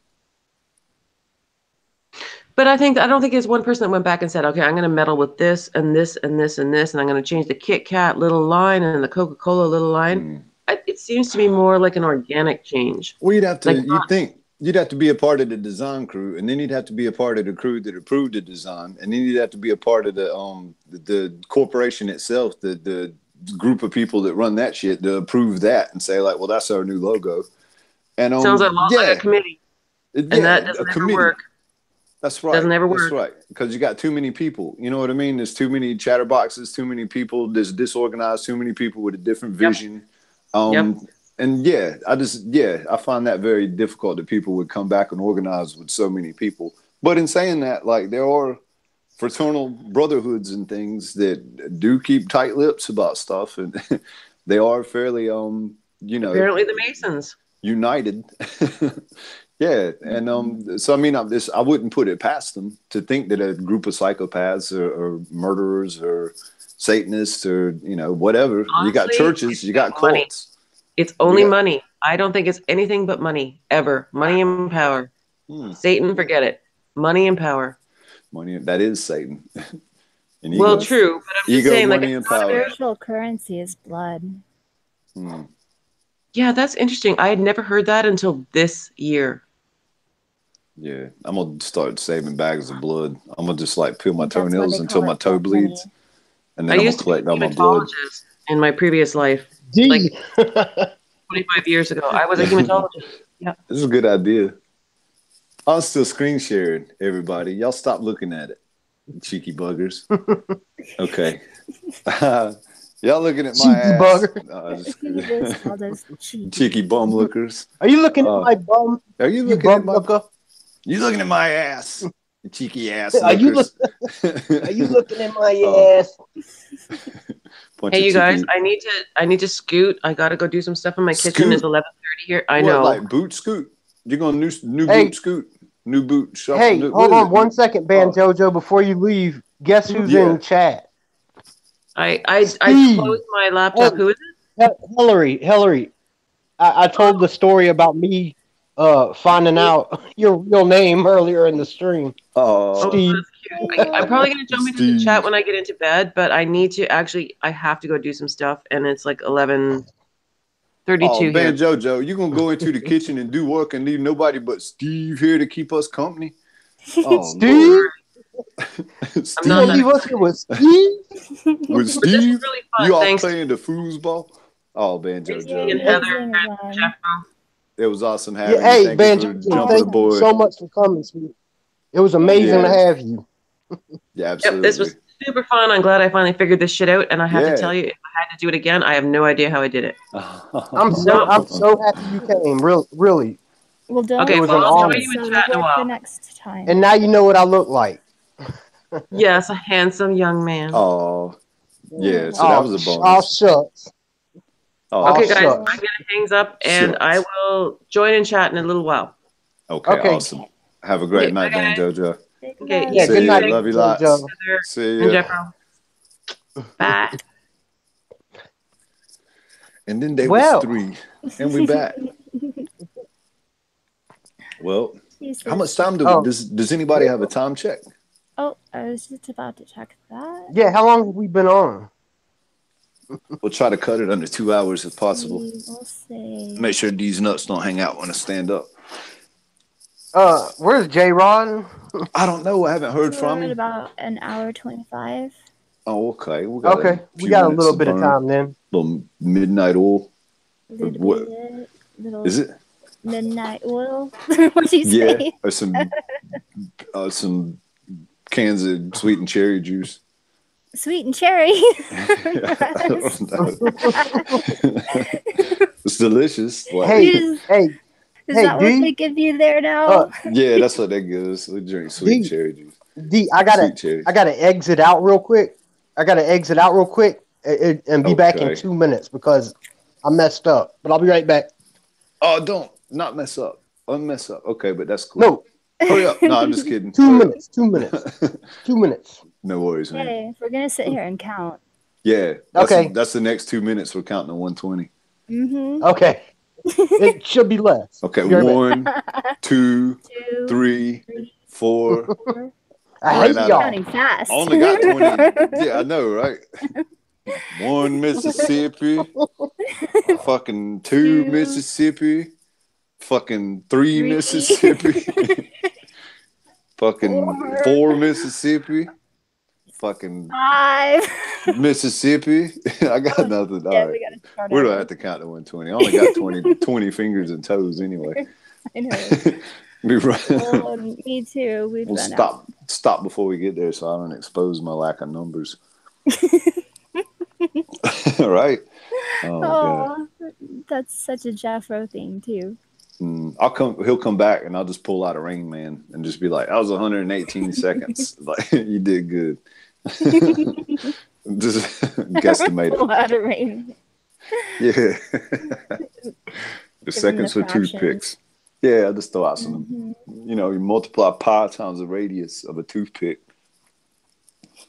But I don't think it's one person that went back and said, okay, I'm going to meddle with this and this and this and this, and I'm going to change the Kit Kat little line and the Coca-Cola little line. It seems to be more like an organic change. Well, you'd have to, you'd have to be a part of the design crew, and then you'd have to be a part of the crew that approved the design, and then you'd have to be a part of the corporation itself, the group of people that run that shit to approve that and say like, well, that's our new logo. And sounds like a committee, and that doesn't ever work. That's right. Doesn't ever work. That's right. Because you got too many people. You know what I mean? There's too many chatterboxes, too many people. There's disorganized, too many people with a different vision. And I find that very difficult that people would come back and organize with so many people. But in saying that, like, there are fraternal brotherhoods and things that do keep tight lips about stuff, and they are fairly, apparently the Masons united. Yeah, and so I mean, I wouldn't put it past them to think that a group of psychopaths or murderers or Satanists or whatever. Honestly, you got churches, you got cults. Money. It's only money. I don't think it's anything but money ever. Money and power. Satan, forget it. Money and power. Money, that is Satan. Well, true, but I'm just saying, like, and power. Spiritual currency is blood. Yeah, that's interesting. I had never heard that until this year. Yeah, I'm gonna start saving bags of blood. I'm gonna just like peel my toenails until my toe bleeds, and then I'm gonna collect all my blood. In my previous life, like 25 years ago, I was a hematologist. Yeah, this is a good idea. I'm still screen sharing, everybody. Y'all stop looking at it, cheeky buggers. Okay. Y'all looking at my ass. Cheeky bum lookers. Are you looking at my bum? Are you looking at my You looking at my ass? Cheeky ass. Are you looking at my ass? Hey, you guys, I need to scoot. I gotta go do some stuff in my kitchen. It's 11:30 here. I know. Like boot scoot. You're gonna new boot scoot. New boot shuffle. Hey, hold on 1 second, Banjojo. Before you leave, guess who's in chat? I closed my laptop. Who is it? Hillary. I told the story about me finding out your real name earlier in the stream. Steve. I'm probably gonna jump into the chat when I get into bed, but I need to I have to go do some stuff, and it's like 11:32 here. Banjojo, you gonna go into the kitchen and do work and leave nobody but Steve here to keep us company? Steve? Steve, you gonna leave us here with Steve? With Steve? Really fun. You all Thanks. playing the foosball? Oh, Banjojo. And Heather and Jeff. It was awesome having you. Hey, Thank you thank you so much for coming, sweet. It was amazing to have you. Yeah, absolutely. Yep, this was super fun. I'm glad I finally figured this shit out. And I have to tell you, if I had to do it again, I have no idea how I did it. I'm so happy you came. Really. Well, don't. Okay, I'll join you in chat in a while. The next time. And now you know what I look like. Yes, a handsome young man. Oh, yeah. So that was a bonus. Oh, shucks. Okay, guys, I'm gonna hang up, and I will join in chat in a little while. Okay. Awesome. Have a great night, Banjojo. Okay, yeah, good night. Love you lots. See you. Bye. And then they was 3, and we back. Well, how much time does anybody have a time check? Oh, I was just about to check that. Yeah, how long have we been on? We'll try to cut it under 2 hours if possible. We'll see. Make sure these nuts don't hang out when I stand up. Where's J-Rod? I don't know. I haven't heard from him. About an hour 25. Oh, okay. We got a little bit of time then. Little midnight oil. What is it? Midnight oil. What'd you say? Yeah, or some cans of sweet and cherry juice. Sweet and cherry. I don't know. It's delicious. Hey. Is that what they give you there now? Yeah, that's what they give us. We drink sweet cherry juice. I gotta exit out real quick. And be back in 2 minutes because I messed up. But I'll be right back. Oh, don't not mess up. Unmess up. Okay, but that's cool. No. Hurry up. No, I'm just kidding. 2 minutes. 2 minutes. 2 minutes. No worries, man. Hey, we're gonna sit here and count. Yeah. That's the next 2 minutes. We're counting to 120. Mm-hmm. Okay. It should be less. Okay, 1, 2, 3, 4. I hate y'all. Counting fast. I only got 20. Yeah, I know, right? 1 Mississippi, fucking 2 Mississippi, fucking 3 Mississippi, fucking 4 Mississippi, fucking 5 Mississippi. I got nothing. All right. We don't have to count to 120. I only got 20 fingers and toes anyway. I know. Me too. We'll stop before we get there so I don't expose my lack of numbers. All right. Oh, that's such a Jeffro thing too. He'll come back and I'll just pull out a Rain Man and just be like, that was 118 seconds. Like, you did good. Just guesstimate Pull out a Rain Man. Yeah. The seconds for toothpicks. Yeah, I just throw out some, you multiply pi times the radius of a toothpick.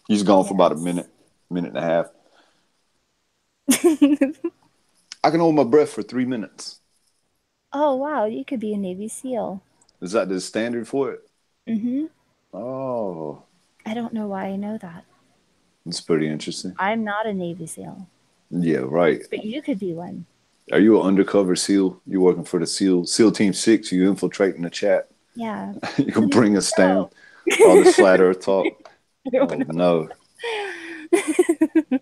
He's gone for about a minute and a half. I can hold my breath for 3 minutes. Oh, wow. You could be a Navy SEAL. Is that the standard for it? Mm-hmm. Oh. I don't know why I know that. It's pretty interesting. I'm not a Navy SEAL. Yeah, right. But you could be one. Are you an undercover SEAL? You working for the SEAL Team 6? You infiltrating the chat? Yeah. You can bring us down. All this flat earth talk. Oh, no.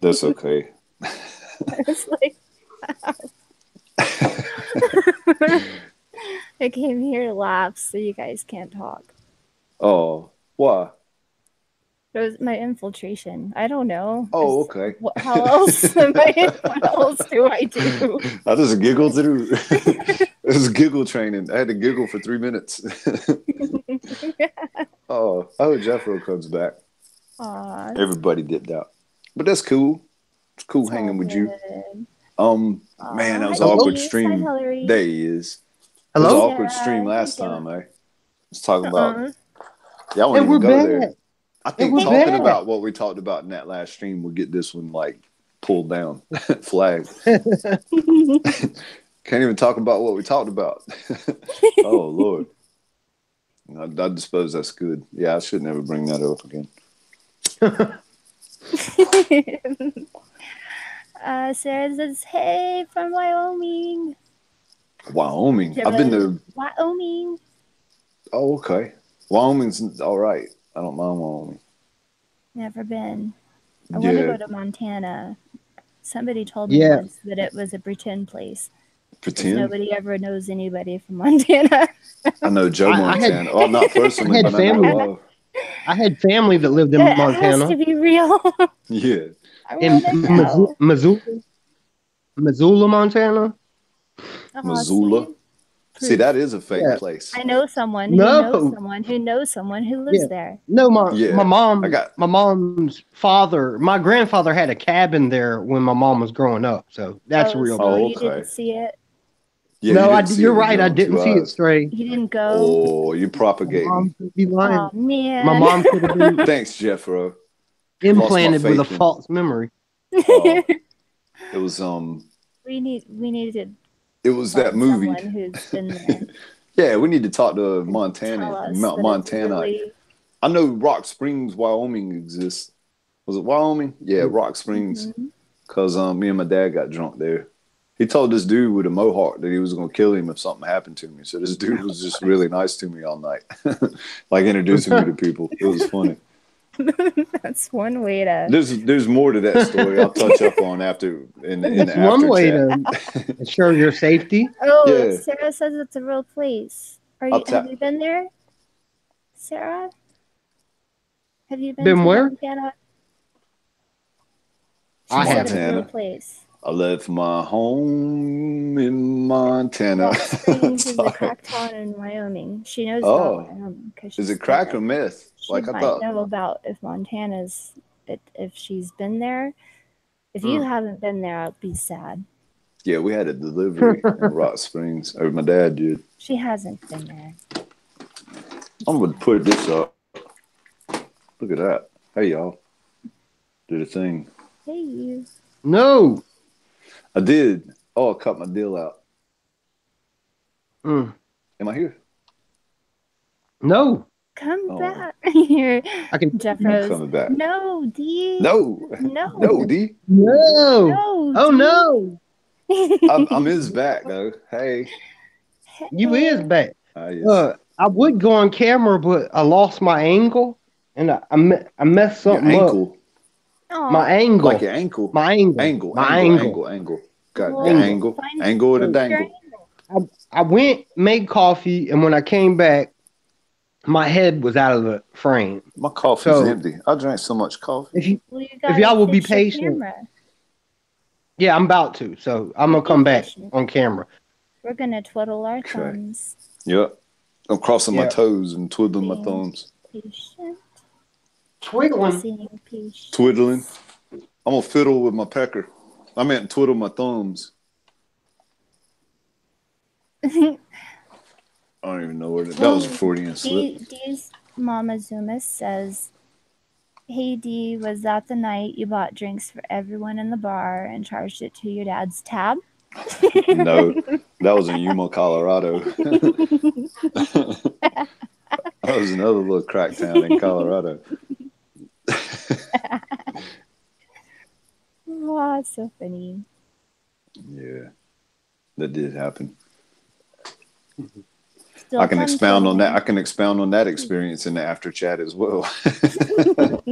That's okay. It's like, I came here to laugh so you guys can't talk. Oh, why? It was my infiltration. I don't know. Oh, okay. How else? What else do I do? I just giggled through. It was giggle training. I had to giggle for 3 minutes. Oh, I hope Jeffro comes back. Aww. Everybody dipped out. But that's cool. It's cool hanging with you. Man, that was hi, awkward Denise. stream. Hi, Hillary. There he is. Hello? It was an awkward stream last time, eh? Was talking about. Yeah, I won't And even we're go back. there. I think we're talking back. about what we talked about in that last stream will get this one like pulled down, flagged. Can't even talk about what we talked about. Oh Lord, I suppose that's good. Yeah, I should never bring that up again. Sarah says, "Hey, from Wyoming." Wyoming. I've been to Wyoming. Oh, okay. Wyoming's all right. I don't mind Wyoming. Never been. I want to go to Montana. Somebody told me once that it was a pretend place. Pretend? Nobody ever knows anybody from Montana. I know Joe Montana. Well, not personally, but I know. I had family that lived in Montana. It has to be real. Yeah. In Missoula, Montana. Missoula. See, that is a fake place. I know someone who knows someone who knows someone who lives there. No, my mom's father, my grandfather had a cabin there when my mom was growing up. So that's real. So you didn't see it? Yeah, no, you're right. I didn't see it straight. You didn't go? Oh, you propagating. Oh, man. My mom could have been Thanks, Jeffro. Implanted with a false memory. It was We needed. It was that movie. Who's been there. Yeah, we need to talk to Montana. I know Rock Springs, Wyoming exists. Was it Wyoming? Yeah, Rock Springs. Because me and my dad got drunk there. He told this dude with a mohawk that he was going to kill him if something happened to me. So this dude was just really nice to me all night. Like introducing me to people. It was funny. That's one way to. There's more to that story. I'll touch up on after in the after one way chat. To ensure your safety. Oh, yeah. Sarah says it's a real place. Have you been there, Sarah? Have you been to where? Montana? I haven't. It's a real place. I left my home in Montana. Springs is a crack town in Wyoming. She knows about Wyoming. Is it crack or meth? She might know about if Montana's, if she's been there. If you haven't been there, I'll be sad. Yeah, we had a delivery in Rock Springs. Or my dad did. She hasn't been there. I'm going to put this up. Look at that. Hey, y'all. Did a thing. Hey, you. No. I did. Oh, I cut my deal out. Am I here? No. Come back here. Jeff Rose. Coming back. No, D. No, D. No. Oh, no. I'm his back, though. Hey. You is back. Yes. I would go on camera, but I lost my angle, and I messed something up. My angle. Like your ankle. My angle. Angle. Got Well, the angle. Angle of the dangle. I went, made coffee, and when I came back, my head was out of the frame. My coffee's empty. I drank so much coffee. If y'all will be patient. Yeah, I'm about to. So I'm going to come back on camera. We're going to twiddle our thumbs. Yep. I'm crossing my toes and twiddling my thumbs. Patient. Twiddling. I'm going to fiddle with my pecker. I meant twiddle my thumbs. I don't even know where that was a Freudian slip. D's Mama Zumas says, "Hey D, was that the night you bought drinks for everyone in the bar and charged it to your dad's tab?" No, that was in Yuma, Colorado. That was another little crack town in Colorado. Oh, so funny. Yeah, that did happen. Still I can expound on that. I can expound on that experience in the after chat as well. So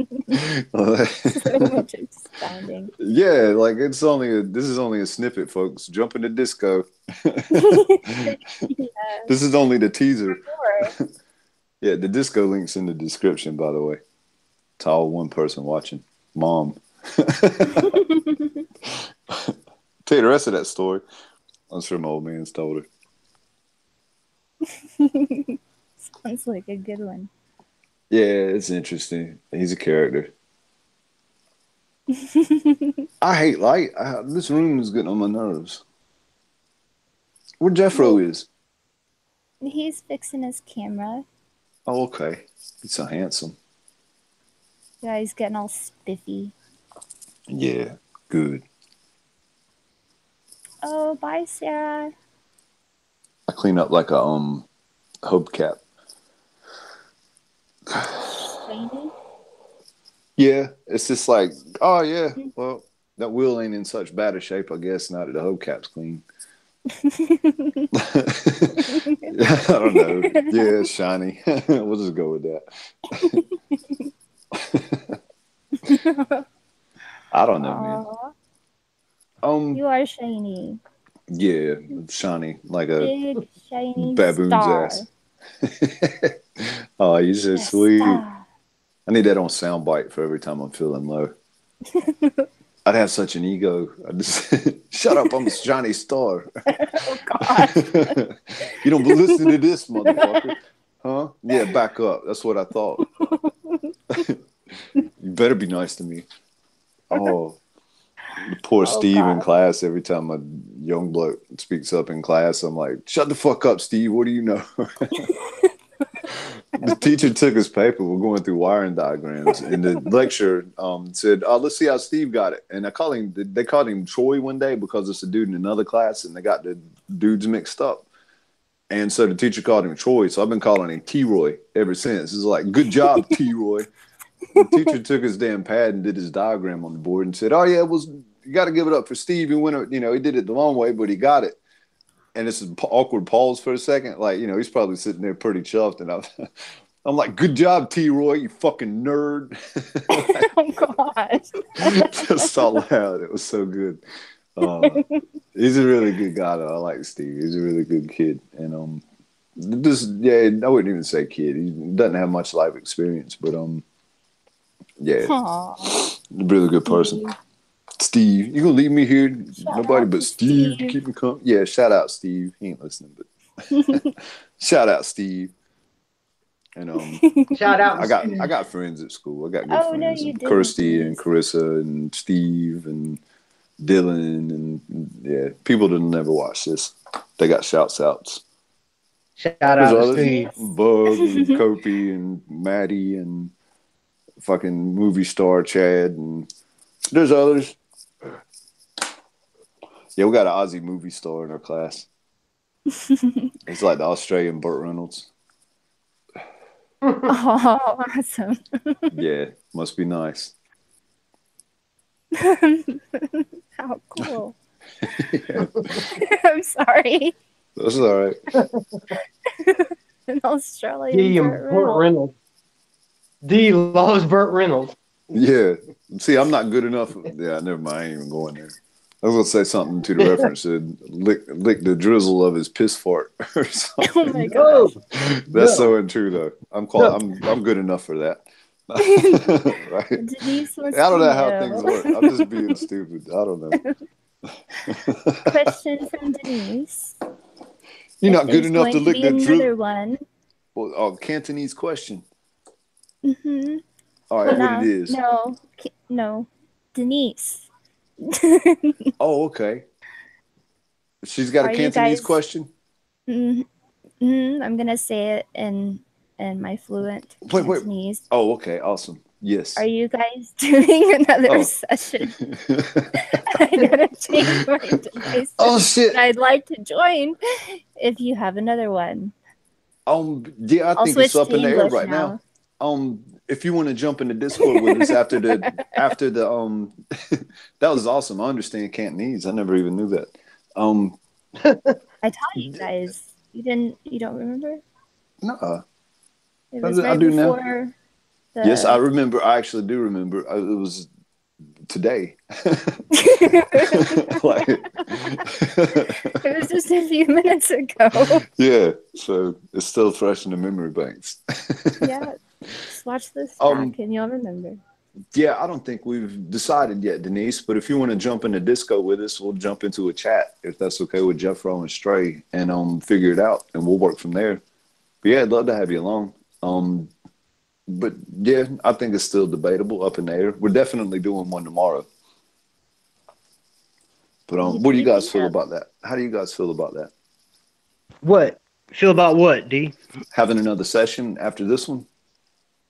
much expounding. Yeah, like this is only a snippet, folks. Jump into disco. This is only the teaser. Yeah, the disco link's in the description, by the way. To all one person watching. Mom. Tell you the rest of that story. I'm sure my old man's told her. Sounds like a good one. Yeah, it's interesting. He's a character. I hate light. This room is getting on my nerves. Where Jeffro is? He's fixing his camera. Oh, okay. He's so handsome. Yeah, he's getting all spiffy. Yeah, good. Oh, bye, Sarah. I clean up like a hubcap. Shiny? Yeah, it's just like, oh yeah, well, that wheel ain't in such bad a shape, I guess, now that the hubcap's clean. I don't know. Yeah, it's shiny. We'll just go with that. I don't know, man. You are shiny. Yeah, shiny like a big shiny baboon's star. ass. Oh, you're so sweet. Star. I need that on soundbite for every time I'm feeling low. I'd have such an ego. I'd just shut up, I'm a shiny star. Oh God. You don't listen to this, motherfucker. Huh? Yeah, back up. That's what I thought. You better be nice to me. Oh, the poor Steve God. In class. Every time a young bloke speaks up in class, I'm like, shut the fuck up, Steve. What do you know? The teacher took his paper. We're going through wiring diagrams, and the lecturer said, "Oh, let's see how Steve got it." And they called him Troy one day because it's a dude in another class, and they got the dudes mixed up. And so the teacher called him Troy. So I've been calling him T-Roy ever since. It's like, good job, T-Roy. The teacher took his damn pad and did his diagram on the board and said, "Oh yeah, you got to give it up for Steve. He went, he did it the long way, but he got it." And it's an awkward pause for a second. Like, he's probably sitting there pretty chuffed. And I'm like, good job, T-Roy, you fucking nerd. Oh, God. Just so loud. It was so good. He's a really good guy, though. I like Steve. He's a really good kid. And I wouldn't even say kid. He doesn't have much life experience. But, yeah. Aww. Really good person. Steve, you gonna leave me here? Nobody but Steve to keep me calm. Yeah, shout out Steve. He ain't listening, but shout out Steve. And shout out. I got friends at school. I got good friends. No, Kirsty and Carissa and Steve and Dylan and people that never watch this. They got shouts outs. Shout out to Steve. Bug and Kopi and Maddie and fucking movie star Chad and there's others. Yeah, we got an Aussie movie star in our class. It's like the Australian Burt Reynolds. Oh, awesome. Yeah, must be nice. How cool. I'm sorry. That's all right. An Australian Burt Reynolds. D loves Burt Reynolds. Yeah. See, I'm not good enough. Yeah, never mind. I ain't even going there. I was going to say something to the reference. Lick the drizzle of his piss fart or something. Oh, my God. That's so untrue, though. I'm good enough for that. Right? I don't know how things work. I'm just being stupid. I don't know. Question from Denise. You're not good enough to lick the drizzle. One. Well, Cantonese question. Mm-hmm. All right, what it is? No, Denise. Oh, okay. She's got a Cantonese question. Mm-hmm. I'm gonna say it in my fluent Cantonese. Oh, okay, awesome. Yes. Are you guys doing another session? I gotta change my device. Oh shit! I'd like to join if you have another one. Yeah, I think it's up in the air right now. If you want to jump in the Discord with us after the that was awesome. I understand Cantonese. I never even knew that. I taught you guys. You don't remember? No. It was right before. Yes, I remember. I actually do remember. It was today. It was just a few minutes ago. Yeah, so it's still fresh in the memory banks. Yeah. Just watch this back and you'll remember. Yeah, I don't think we've decided yet, Denise, but if you want to jump into Disco with us, we'll jump into a chat if that's okay with Jeffro and Stray and figure it out and we'll work from there. But yeah, I'd love to have you along. But yeah, I think it's still debatable, up in the air. We're definitely doing one tomorrow. But what do you guys feel about that? How do you guys feel about that? What? Feel about what, D? Having another session after this one?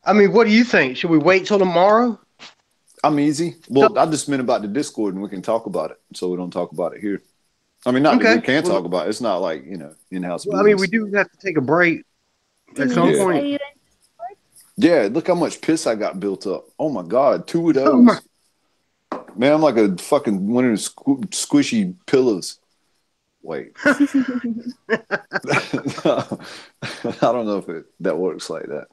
I mean, what do you think? Should we wait till tomorrow? I'm easy. Well, I just meant about the Discord, and we can talk about it, so we don't talk about it here. I mean, not that we can't talk about it. It's not like, in-house business. I mean, we do have to take a break at some point. Yeah, look how much piss I got built up. Oh, my God. 2 of those. Man, I'm like a fucking one of the squishy pillows. Wait. I don't know if that works like that.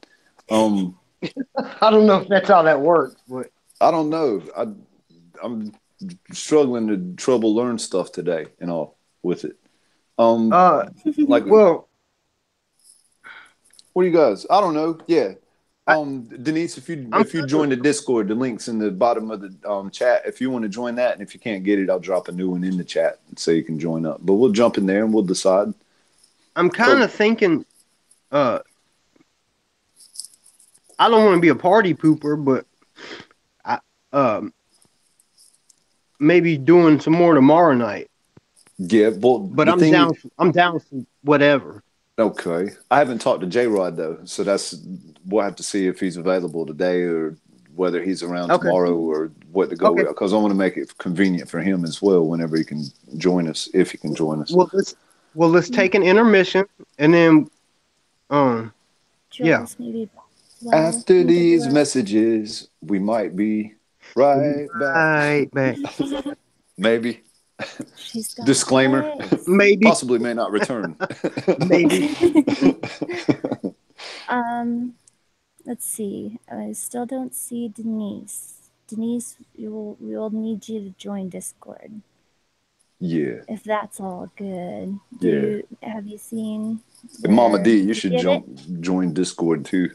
I don't know if that's how that works, but I don't know. I'm struggling to trouble learn stuff today and all with it. Like, well, what do you guys? I don't know. Yeah. Denise, if you join the Discord, the link's in the bottom of the chat. If you want to join that, and if you can't get it, I'll drop a new one in the chat so you can join up. But we'll jump in there and we'll decide. I'm kind of thinking, I don't want to be a party pooper, but maybe doing some more tomorrow night. Yeah, but I'm down. I'm down for whatever. Okay, I haven't talked to J-Rod though, so we'll have to see if he's available today or whether he's around tomorrow or what to go with, because I want to make it convenient for him as well whenever he can join us, if he can join us. Well, let's take an intermission and then, yeah. After these messages, we might be right back. Maybe. Disclaimer. Maybe. Possibly may not return. Maybe. Let's see. I still don't see Denise. Denise, we'll need you to join Discord. Yeah. If that's all good. Have you seen? Mama D, you should join Discord too.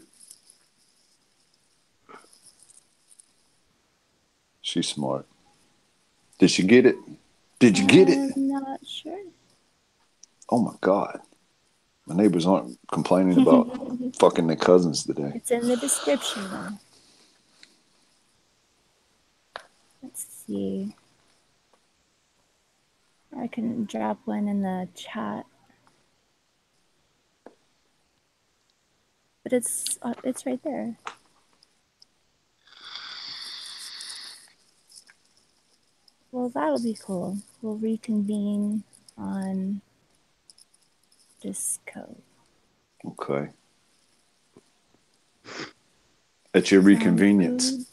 She's smart. Did she get it? Did you get it? I'm not sure. Oh my God. My neighbors aren't complaining about fucking their cousins today. It's in the description. Let's see. I can drop one in the chat. But it's right there. Well, that'll be cool. We'll reconvene on Disco. Okay. At your reconvenience.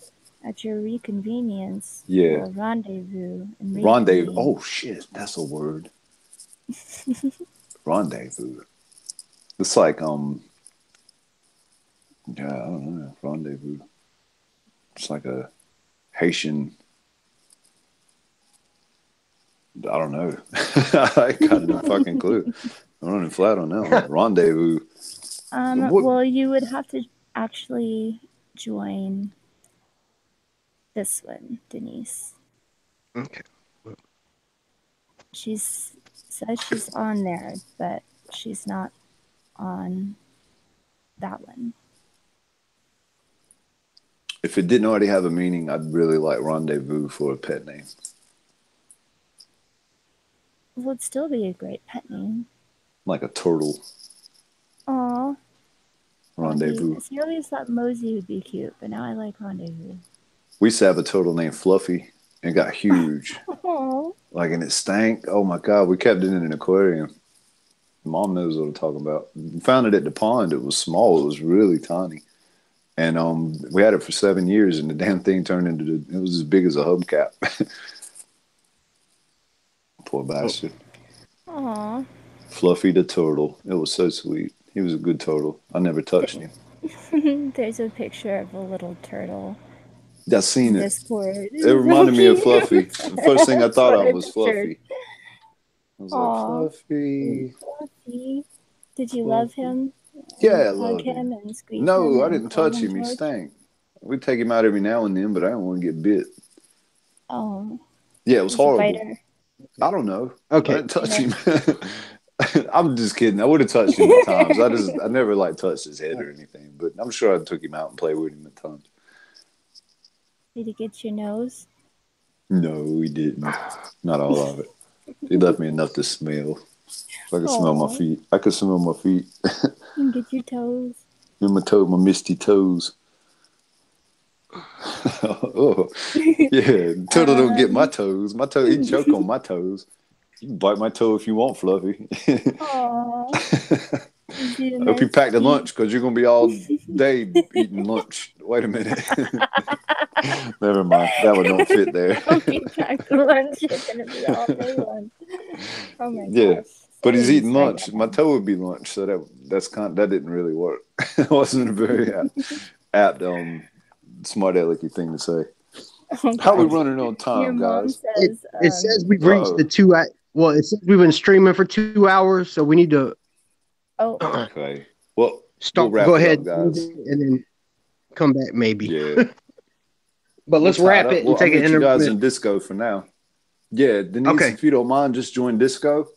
At your reconvenience. Yeah. We'll rendezvous. Rendezvous. Oh, shit. That's a word. Rendezvous. It's like, yeah, I don't know. Rendezvous. It's like a Haitian... I don't know. I got no fucking clue. I'm running flat on that one. Rendezvous. Well, you would have to actually join this one, Denise. Okay. She says she's on there, but she's not on that one. If it didn't already have a meaning, I'd really like Rendezvous for a pet name. Would still be a great pet name. Like a turtle. Aw. Rendezvous. I always thought Mosey would be cute, but now I like Rendezvous. We used to have a turtle named Fluffy. It got huge. Aww. Like, and it stank. Oh my God. We kept it in an aquarium. Mom knows what I'm talking about. We found it at the pond. It was small. It was really tiny. And we had it for 7 years, and the damn thing turned into it was as big as a hubcap. Poor bastard. Aww. Fluffy the turtle. It was so sweet. He was a good turtle. I never touched him. There's a picture of a little turtle. I seen it. Discord. It reminded me of Fluffy. The first thing I thought of was Fluffy. I was like, Fluffy. Fluffy. Did you love him? Yeah, I loved him. And squeeze no, him I didn't touch him. He stank. We'd take him out every now and then, but I didn't want to get bit. Oh. Yeah, it was horrible. I don't know. Okay. I didn't touch him. I'm just kidding. I would have touched him at times. I never like touched his head or anything. but I'm sure I took him out and played with him at times. Did he get your nose? No, he didn't. Not all of it. He left me enough to smell. I could smell my feet. I could smell my feet. And get your toes. And my misty toes. Oh, yeah. Turtle don't get my toes. My toe, he choke on my toes. You can bite my toe if you want, Fluffy. I hope you packed a lunch because you're going to be all day eating lunch. Wait a minute. Never mind. That one don't fit there. Hope you packed lunch. It's going to be all day lunch. Oh my gosh. But he's eating lunch. My toe would be lunch, so that didn't really work. It wasn't a very apt smart alecky thing to say. How are we running on time, guys? Says, it says we've reached the 2 hour. Well, it says we've been streaming for 2 hours, so we need to. Oh, okay. Well, stop. Go ahead, guys, and then come back maybe. Yeah. But let's wrap it and take an interview. You guys in Disco for now. Yeah, Denise, if you don't mind, just join Disco,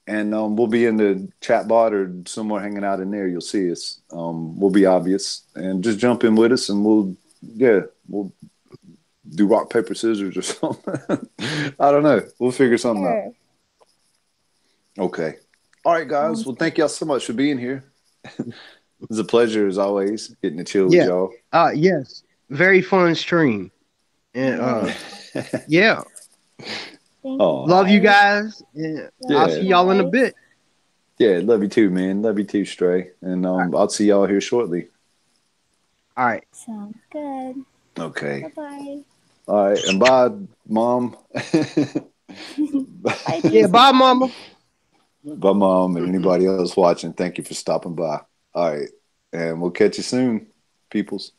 and we'll be in the chat bot or somewhere hanging out in there. You'll see us. We'll be obvious, and just jump in with us, and we'll do rock, paper, scissors or something. I don't know. We'll figure something out. Okay. All right, guys. Well, thank y'all so much for being here. It was a pleasure, as always, getting to chill with y'all. Yes. Very fun stream. And yeah. Love you guys. And I'll see y'all in a bit. Yeah, love you too, man. Love you too, Stray. And I'll see y'all here shortly. All right. Sounds good. Okay. Bye-bye. All right. And bye, Mom. Yeah, bye, Mama. Bye, Mom, and anybody else watching. Thank you for stopping by. All right. And we'll catch you soon, peoples.